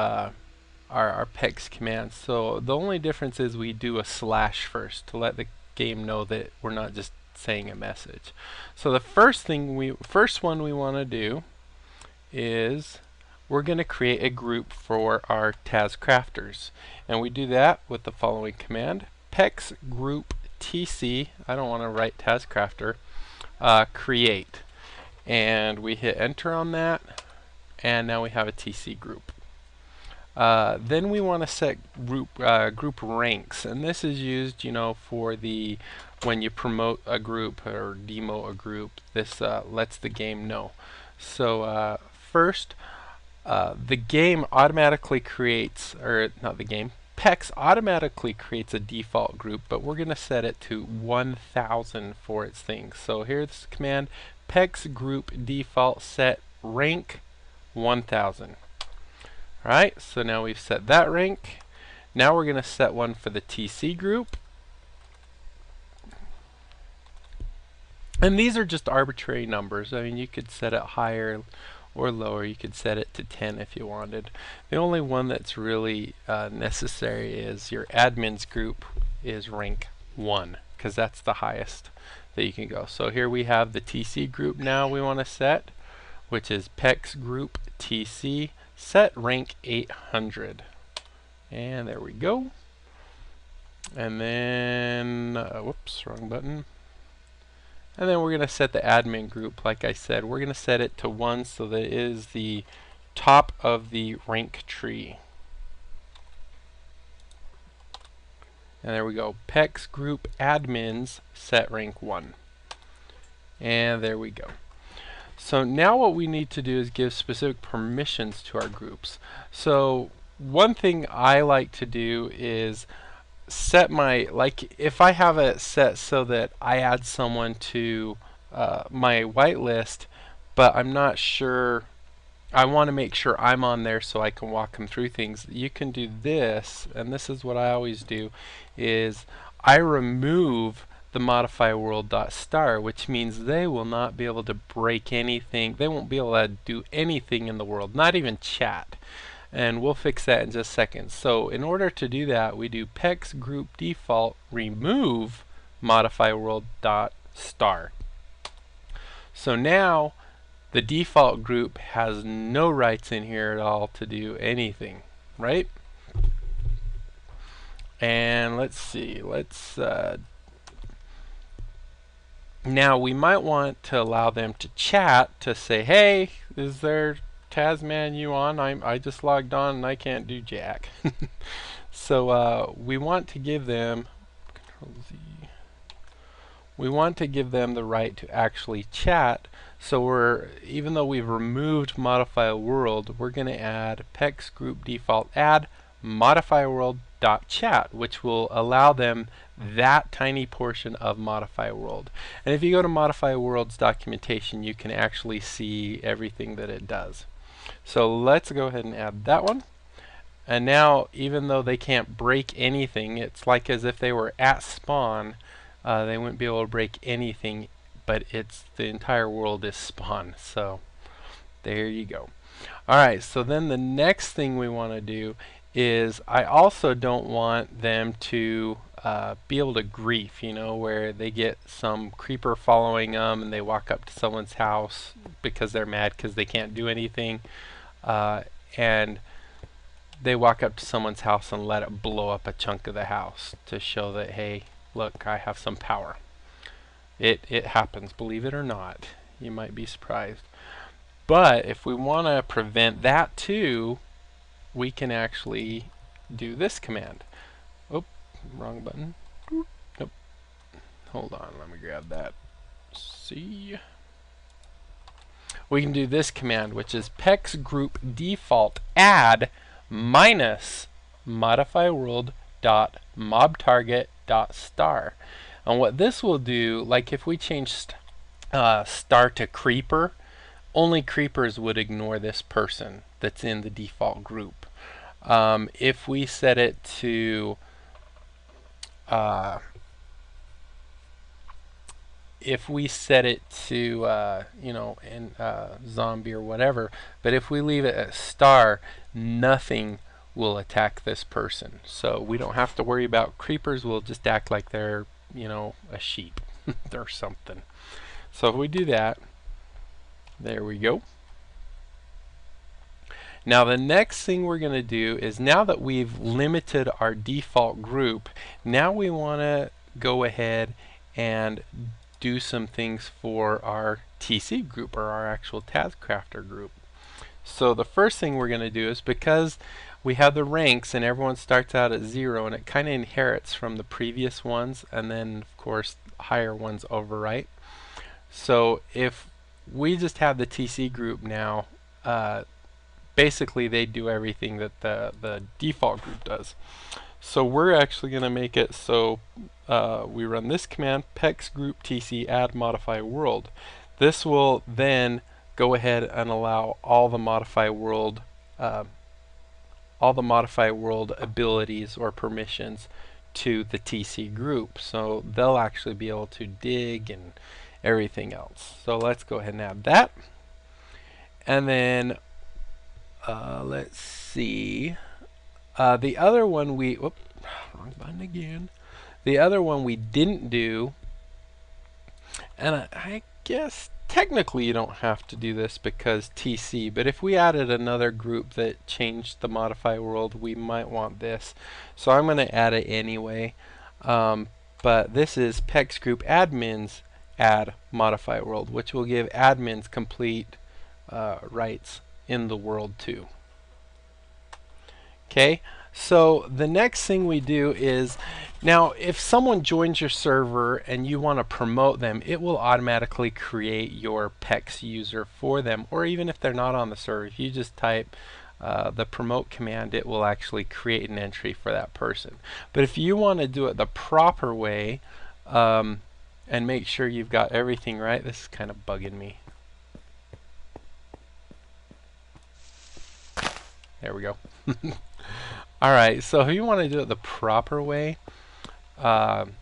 S1: our PEX command. So the only difference is we do a / first to let the game know that we're not just saying a message. So the first one we want to do is we're going to create a group for our Tazcrafters, and we do that with the following command: PEX group TC. I don't want to write Tazcrafter. Create, and we hit enter on that, and now we have a TC group. Then we want to set group ranks, and this is used, you know, for the when you promote a group or demote a group. This lets the game know. So first, the game automatically creates, or not the game, PEX automatically creates a default group, but we're going to set it to 1000 for its thing. So here's the command: PEX group default set rank 1000. Alright, so now we've set that rank. Now we're going to set one for the TC group. And these are just arbitrary numbers. I mean, you could set it higher or lower. You could set it to 10 if you wanted. The only one that's really necessary is your admin's group is rank 1, because that's the highest that you can go. So here we have the TC group now we want to set, which is PEX group TC set rank 800. And there we go. And then, whoops, wrong button. And then we're going to set the admin group. Like I said, we're going to set it to 1 so that it is the top of the rank tree. And there we go. PEX group admins set rank 1. And there we go. So now what we need to do is give specific permissions to our groups. So one thing I like to do is set my, like if I have it set so that I add someone to my whitelist, but I'm not sure, I want to make sure I'm on there so I can walk them through things. You can do this, and this is what I always do, is I remove the modify world.star, which means they will not be able to break anything. They won't be able to do anything in the world, not even chat. And we'll fix that in just seconds. So in order to do that, we do pex group default remove modify world.star. So now the default group has no rights in here at all to do anything, right? And let's see, now we might want to allow them to chat, to say, hey, is there Tasman you on? I just logged on and I can't do jack. So we want to give them Control-Z. We want to give them the right to actually chat. So even though we've removed modify world, we're going to add pex group default add modify world dot chat, which will allow them that tiny portion of modify world. And if you go to modify world's documentation, you can actually see everything that it does. So let's go ahead and add that one. And now, even though they can't break anything, it's like as if they were at spawn. They wouldn't be able to break anything, but the entire world is spawn. So there you go. Alright, so then the next thing we want to do is, I also don't want them to be able to grief, you know, where they get some creeper following them and they walk up to someone's house because they're mad because they can't do anything, and they walk up to someone's house and let it blow up a chunk of the house to show that, hey, look, I have some power. It happens, believe it or not. You might be surprised. But if we want to prevent that too, we can actually do this command. Oh, wrong button. Nope. Hold on, let me grab that. See? We can do this command, which is pex group default add minus modify world dot mob target dot star. And what this will do, like if we change star to creeper, only creepers would ignore this person that's in the default group. If we set it to you know, in zombie or whatever, but if we leave it at star, nothing will attack this person. So we don't have to worry about creepers. We'll just act like they're, you know, a sheep or something. So if we do that, there we go. Now the next thing we're going to do is, now that we've limited our default group, now we want to go ahead and do some things for our TC group, or our actual Taskcrafter group. So the first thing we're going to do is, because we have the ranks and everyone starts out at 0 and it kind of inherits from the previous ones, and then of course higher ones overwrite. So if we just have the TC group now, basically they do everything that the default group does. So we're actually going to make it so we run this command, pex group tc add modify world. This will then go ahead and allow all the modify world abilities or permissions to the TC group. So they'll actually be able to dig and everything else. So let's go ahead and add that. And then let's see. The other one wrong button again. The other one we didn't do, and I guess technically you don't have to do this because TC, but if we added another group that changed the modify world, we might want this. So I'm going to add it anyway. But this is pex group admins add modify world, which will give admins complete rights in the world too. Okay, so the next thing we do is, now if someone joins your server and you want to promote them, it will automatically create your PEX user for them. Or even if they're not on the server, if you just type the promote command, it will actually create an entry for that person. But if you want to do it the proper way and make sure you've got everything right, this is kind of bugging me. There we go. Alright, so if you want to do it the proper way, then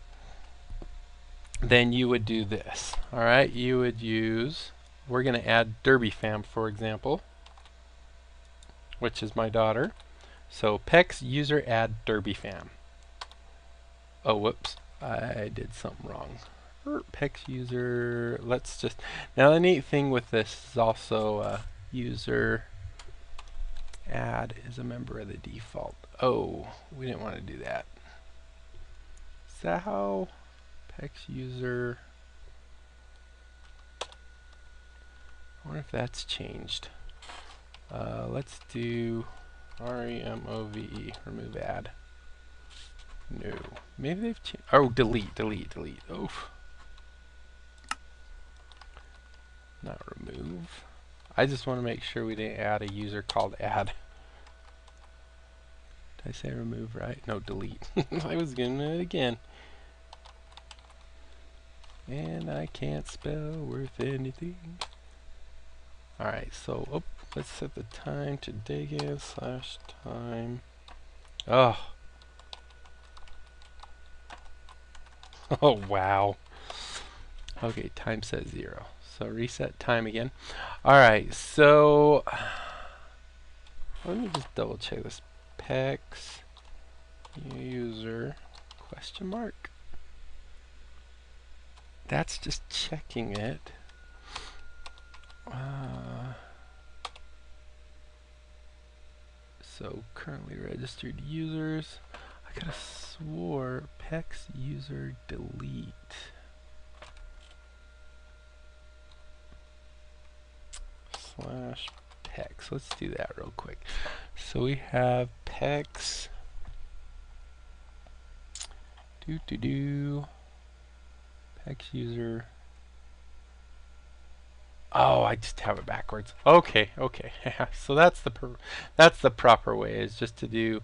S1: you would do this. Alright, you would use, we're going to add DerbyFam, for example, which is my daughter. So PEX user add DerbyFam. Oh, whoops, I did something wrong. PEX user, let's just, now the neat thing with this is also user add is a member of the default. Oh, we didn't want to do that. Is that how PEX user, I wonder if that's changed. Let's do REMOVE, remove add. No, maybe they've changed. Oh, delete. Oof. Not remove. I just want to make sure we didn't add a user called add. Did I say remove right? No, delete. I was going to do it again. And I can't spell worth anything. Alright, so let's set the time to dig in / time. Oh. Oh, wow. Okay, time says 0. So reset time again. Alright, so let me just double check this. PEX user question mark. That's just checking it. So currently registered users. I could have swore PEX user delete. /PEX. Let's do that real quick. So we have PEX. PEX user. Oh, I just have it backwards. Okay. So that's the proper way, is just to do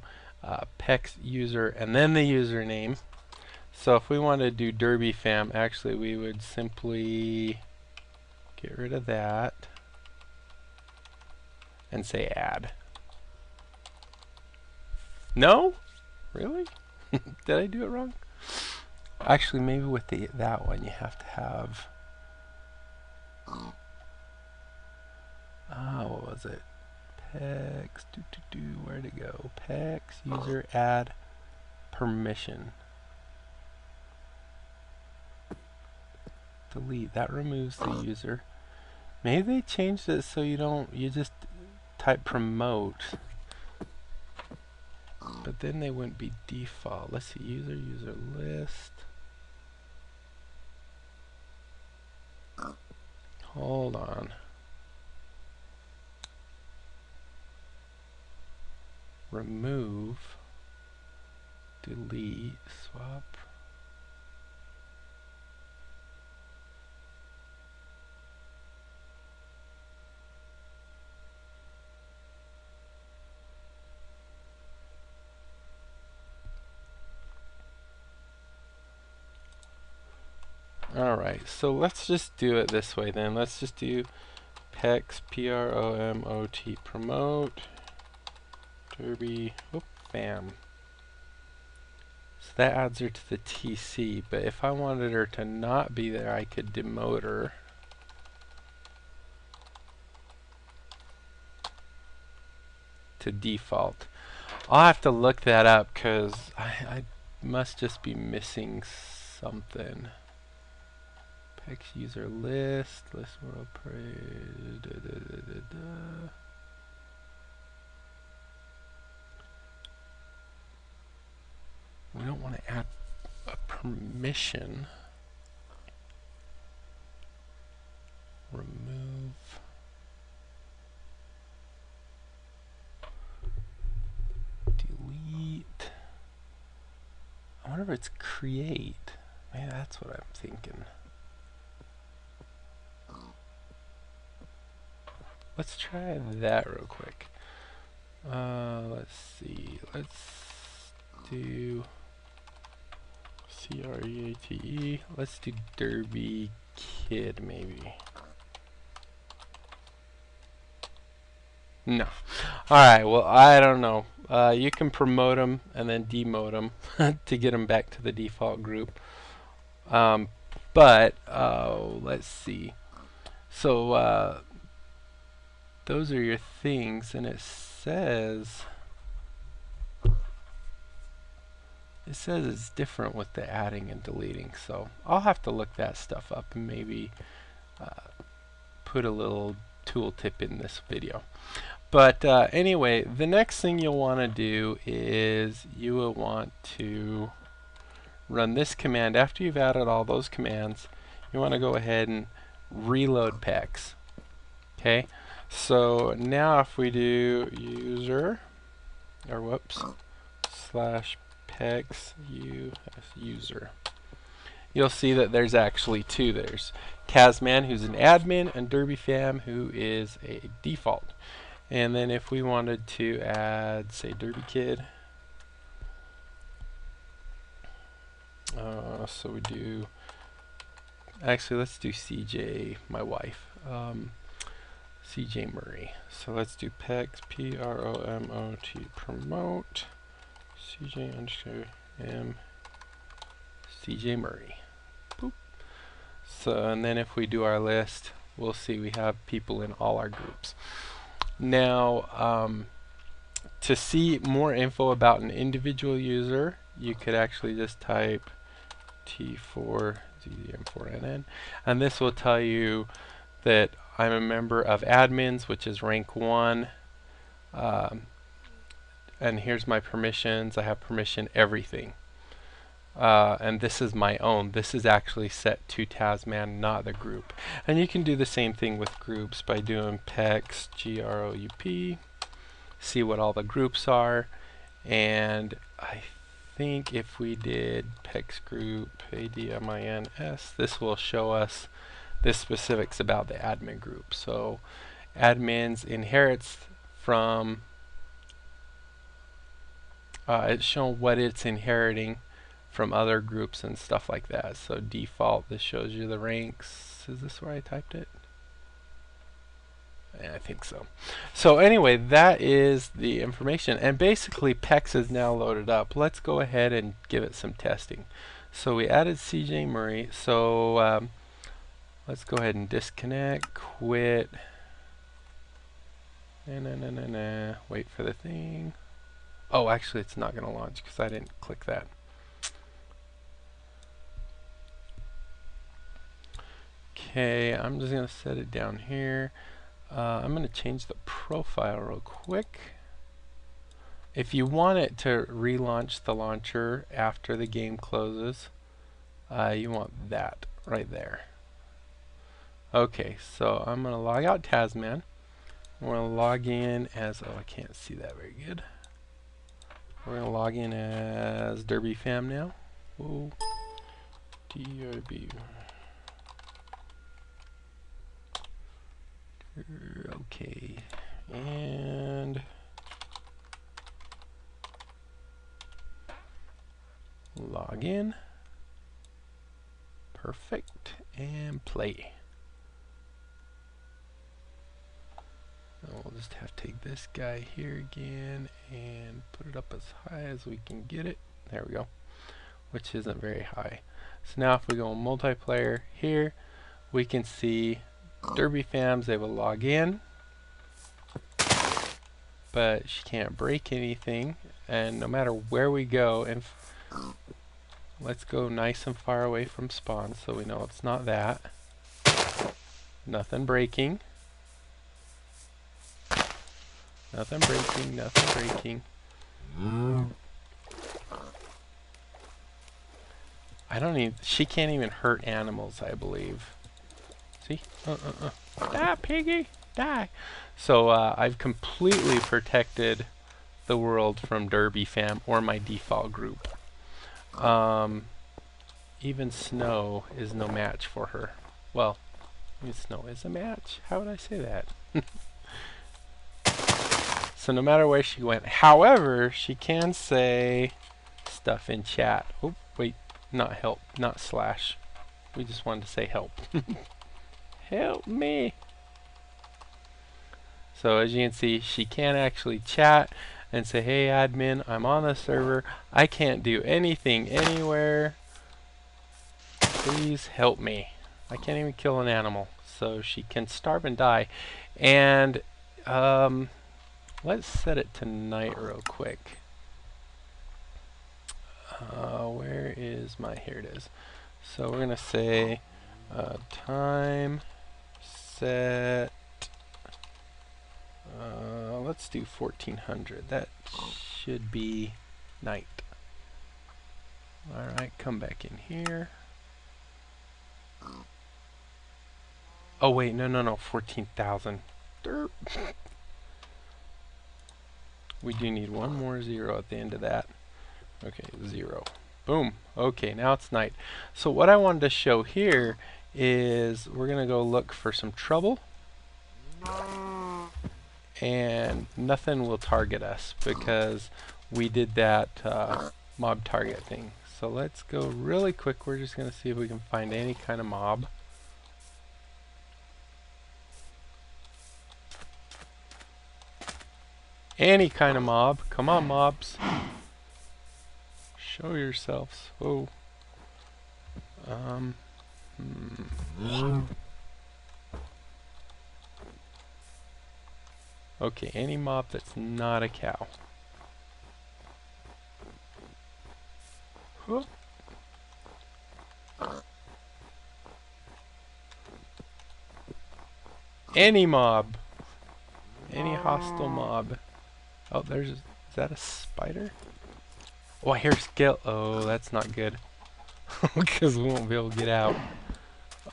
S1: PEX user and then the username. So if we want to do DerbyFam, actually we would simply get rid of that and say add. No? Really? Did I do it wrong? Actually, maybe with that one you have to have. What was it? PEX, where'd it go? PEX user add permission. Delete, that removes the user. Maybe they changed it so you just type promote. But then they wouldn't be default. Let's see, user list. Hold on. Remove, delete, swap. Alright, so let's just do it this way then. Let's just do PEX, P-R-O-M-O-T, promote, Derby, bam. So that adds her to the TC, but if I wanted her to not be there, I could demote her. To default. I'll have to look that up because I must just be missing something. PEX user list world parade. We don't want to add a permission. Remove. Delete. I wonder if it's create. Maybe that's what I'm thinking. Let's try that real quick. Let's see. Let's do CREATE. Let's do Derby Kid maybe. No. Alright, well, I don't know. You can promote them and then demote them to get them back to the default group. But let's see. So those are your things, and it says it's different with the adding and deleting. So I'll have to look that stuff up and maybe put a little tooltip in this video. But anyway, the next thing you'll want to do is you will want to run this command. After you've added all those commands, you want to go ahead and reload PEX. Okay, so now if we do user, or whoops, slash PEX user, you'll see that there's actually two. There's Tasman, who's an admin, and DerbyFam, who is a default. And then if we wanted to add, say, Derby Kid, so we do, actually let's do CJ, my wife, CJ Murray. So let's do PEX, P-R-O-M-O-T, promote, CJ underscore M, CJ Murray. Boop. So, and then if we do our list, we'll see we have people in all our groups. Now, to see more info about an individual user, you could actually just type T4ZM4NN, and this will tell you that I'm a member of admins, which is rank 1, and here's my permissions. I have permission everything, and this is my own. This is actually set to Tasman, not the group. And you can do the same thing with groups by doing PEX GROUP, see what all the groups are, and I think if we did PEX group ADMINS, this will show us the specifics about the admin group. So admins inherits from, it's showing what it's inheriting from other groups and stuff like that. So default, this shows you the ranks. Is this where I typed it? Yeah, I think so. So anyway, that is the information, and basically PEX is now loaded up. Let's go ahead and give it some testing. So we added CJ Murray, so let's go ahead and disconnect, quit, wait for the thing. Oh, actually it's not going to launch because I didn't click that. Okay, I'm just going to set it down here. I'm going to change the profile real quick. If you want it to relaunch the launcher after the game closes, you want that right there. Okay, so I'm going to log out Tasman. We're going to log in as, oh, I can't see that very good. We're going to log in as DerbyFam now. Whoa. DRB. Okay, and log in. Perfect, and play. And we'll just have to take this guy here again and put it up as high as we can get it. There we go, which isn't very high. So now if we go on multiplayer here, we can see DerbyFam's able to log in, but she can't break anything, and no matter where we go, and let's go nice and far away from spawn so we know it's not that. Nothing breaking. Nothing breaking, nothing breaking. I don't even, she can't even hurt animals, I believe. See? Die, piggy! Die! So I've completely protected the world from DerbyFam or my default group. Even Snow is no match for her. Well, Snow is a match. How would I say that? So no matter where she went. However, she can say stuff in chat. Oh, wait, not help, not slash. We just wanted to say help. Help me. So as you can see, she can actually chat and say, hey admin, I'm on the server. I can't do anything anywhere. Please help me. I can't even kill an animal. So she can starve and die. And let's set it to night real quick. Where is my, here it is. So we're gonna say time set, let's do 1400. That should be night. Alright, come back in here. Oh wait, no, 14,000. We do need one more zero at the end of that. Okay, 0. Boom. Okay, now it's night. So what I wanted to show here is we're going to go look for some trouble. And nothing will target us because we did that mob target thing. So let's go really quick. We're just going to see if we can find any kind of mob. Any kind of mob. Come on, mobs. Show yourselves. Oh. Okay, any mob that's not a cow. Huh. Any mob. Any hostile mob. Oh, there's, is that a spider? Oh, I hear skill. Oh, that's not good. Because we won't be able to get out.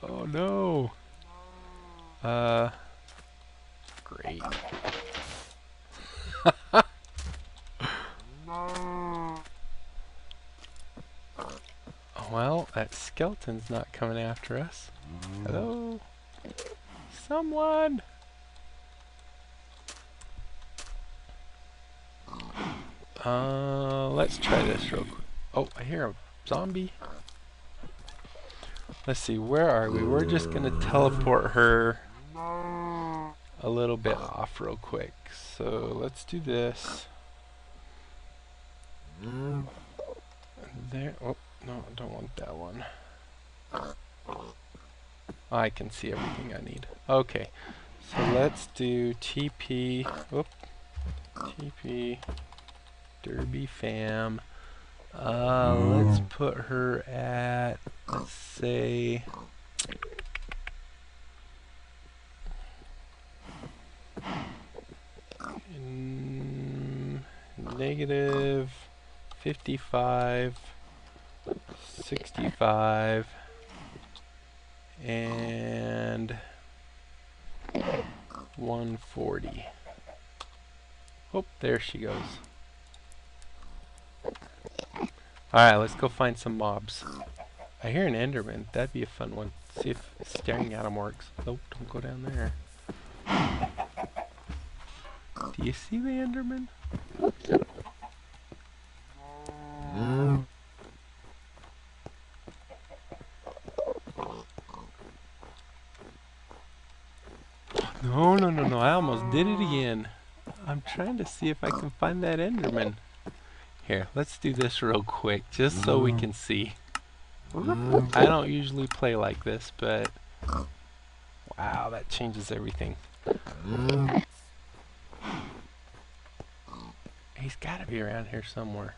S1: Oh no. Great. Well, that skeleton's not coming after us. Hello? Someone! Let's try this real quick. Oh, I hear a zombie. Let's see, where are we? We're just gonna teleport her a little bit off real quick. So let's do this. There. Oh, no, I don't want that one. I can see everything I need. Okay, so let's do TP. Oop. TP. Derby fam. Let's put her at, let's say, negative 55, 65, and 140. Oh, there she goes. Alright, let's go find some mobs. I hear an Enderman. That'd be a fun one. See if staring at him works. Oh, don't go down there. Do you see the Enderman? No. I almost did it again. I'm trying to see if I can find that Enderman. Here, let's do this real quick, just so we can see. I don't usually play like this, but wow, that changes everything. He's got to be around here somewhere.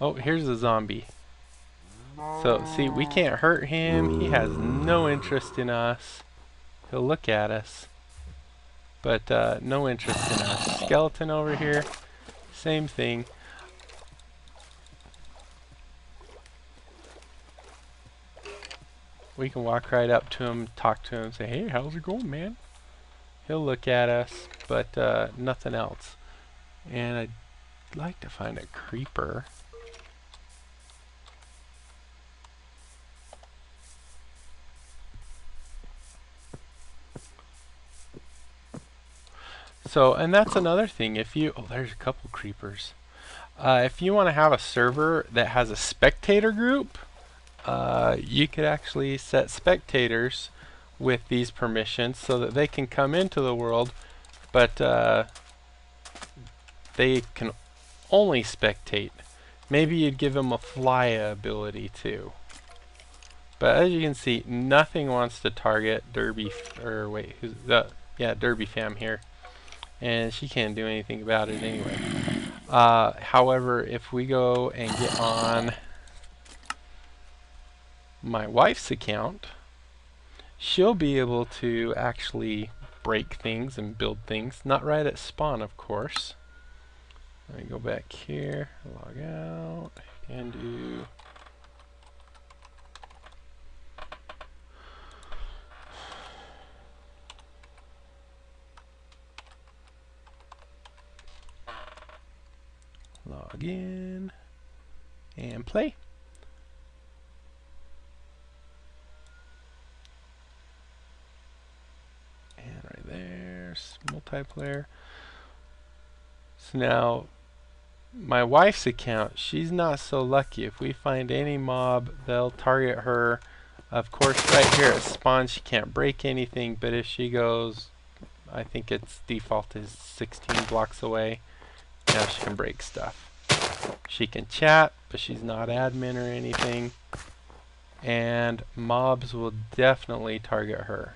S1: Oh, here's a zombie. So, see, we can't hurt him. He has no interest in us. He'll look at us, but no interest in us. Skeleton over here, same thing. We can walk right up to him, talk to him, say, hey, how's it going, man? He'll look at us, but nothing else. And I'd like to find a creeper. So, and that's another thing. If you, oh, there's a couple creepers. If you want to have a server that has a spectator group, you could actually set spectators with these permissions so that they can come into the world, but they can only spectate. Maybe you'd give them a fly ability too. But as you can see, nothing wants to target Derby, or wait, who's the, yeah, Derby Fam here. And she can't do anything about it anyway. However, if we go and get on my wife's account, she'll be able to actually break things and build things. Not right at spawn, of course. Let me go back here, log out, and do log in and play. And right there's multiplayer. So now my wife's account, she's not so lucky. If we find any mob, they'll target her. Of course, right here at spawn, she can't break anything, but if she goes, I think its default is 16 blocks away, now she can break stuff. She can chat, but she's not admin or anything. And mobs will definitely target her.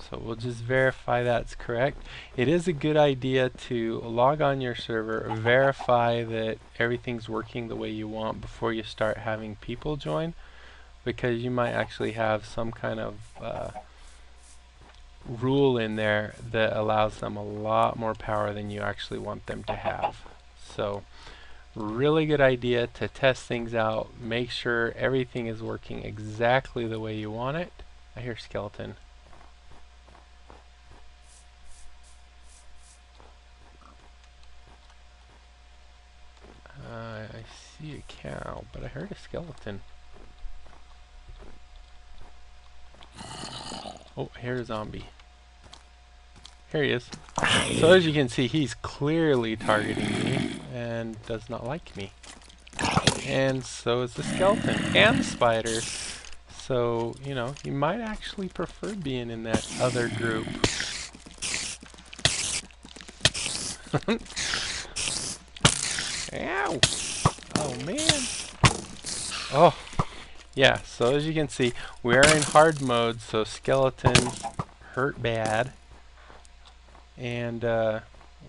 S1: So we'll just verify that's correct. It is a good idea to log on your server, verify that everything's working the way you want before you start having people join, because you might actually have some kind of rule in there that allows them a lot more power than you actually want them to have. So really good idea to test things out, make sure everything is working exactly the way you want it. I hear skeleton. I see a cow, but I heard a skeleton. Oh, I hear a zombie. Here he is. So as you can see, he's clearly targeting me and does not like me. And so is the skeleton and the spider. So, you know, you might actually prefer being in that other group. Ow! Oh man! Oh! Yeah, so as you can see, we are in hard mode, so skeletons hurt bad. And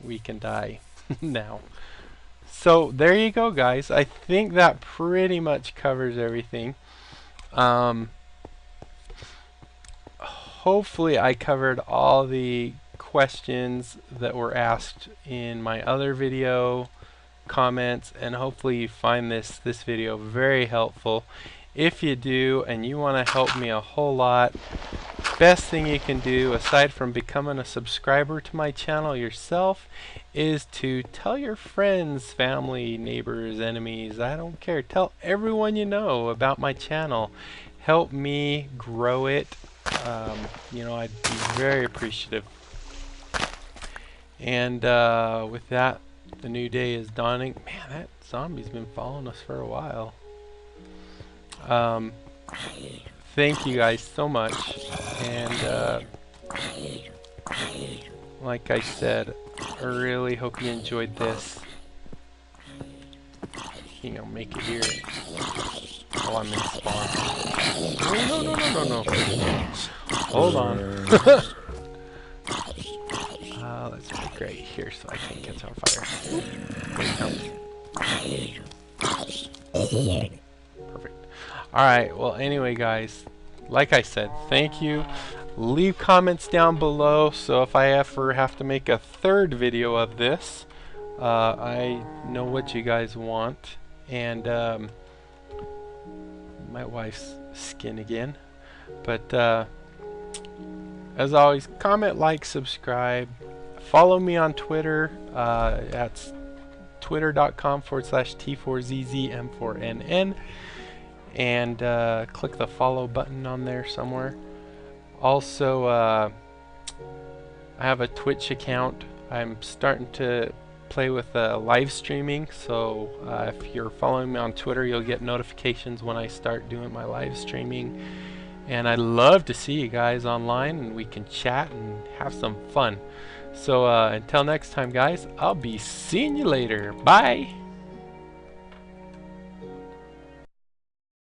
S1: we can die now. So there you go, guys. I think that pretty much covers everything. Hopefully I covered all the questions that were asked in my other video comments, and hopefully you find this video very helpful. If you do and you want to help me a whole lot, best thing you can do aside from becoming a subscriber to my channel yourself is to tell your friends, family, neighbors, enemies, I don't care, tell everyone you know about my channel. Help me grow it. You know, I'd be very appreciative. And with that, the new day is dawning. Man, that zombie's been following us for a while. Thank you guys so much, and like I said, I really hope you enjoyed this. You know, make it here while I'm in spawn. No. Hold on. Let's make right here so I can catch on fire. Perfect. Alright, well anyway guys, like I said, thank you. Leave comments down below, so if I ever have to make a third video of this, I know what you guys want. And my wife's skin again. But as always, comment, like, subscribe. Follow me on Twitter. That's twitter.com/T4ZZM4NN. and click the follow button on there somewhere. Also, I have a Twitch account. I'm starting to play with live streaming, so if you're following me on Twitter, you'll get notifications when I start doing my live streaming. And I'd love to see you guys online, and we can chat and have some fun. So until next time, guys, I'll be seeing you later. Bye!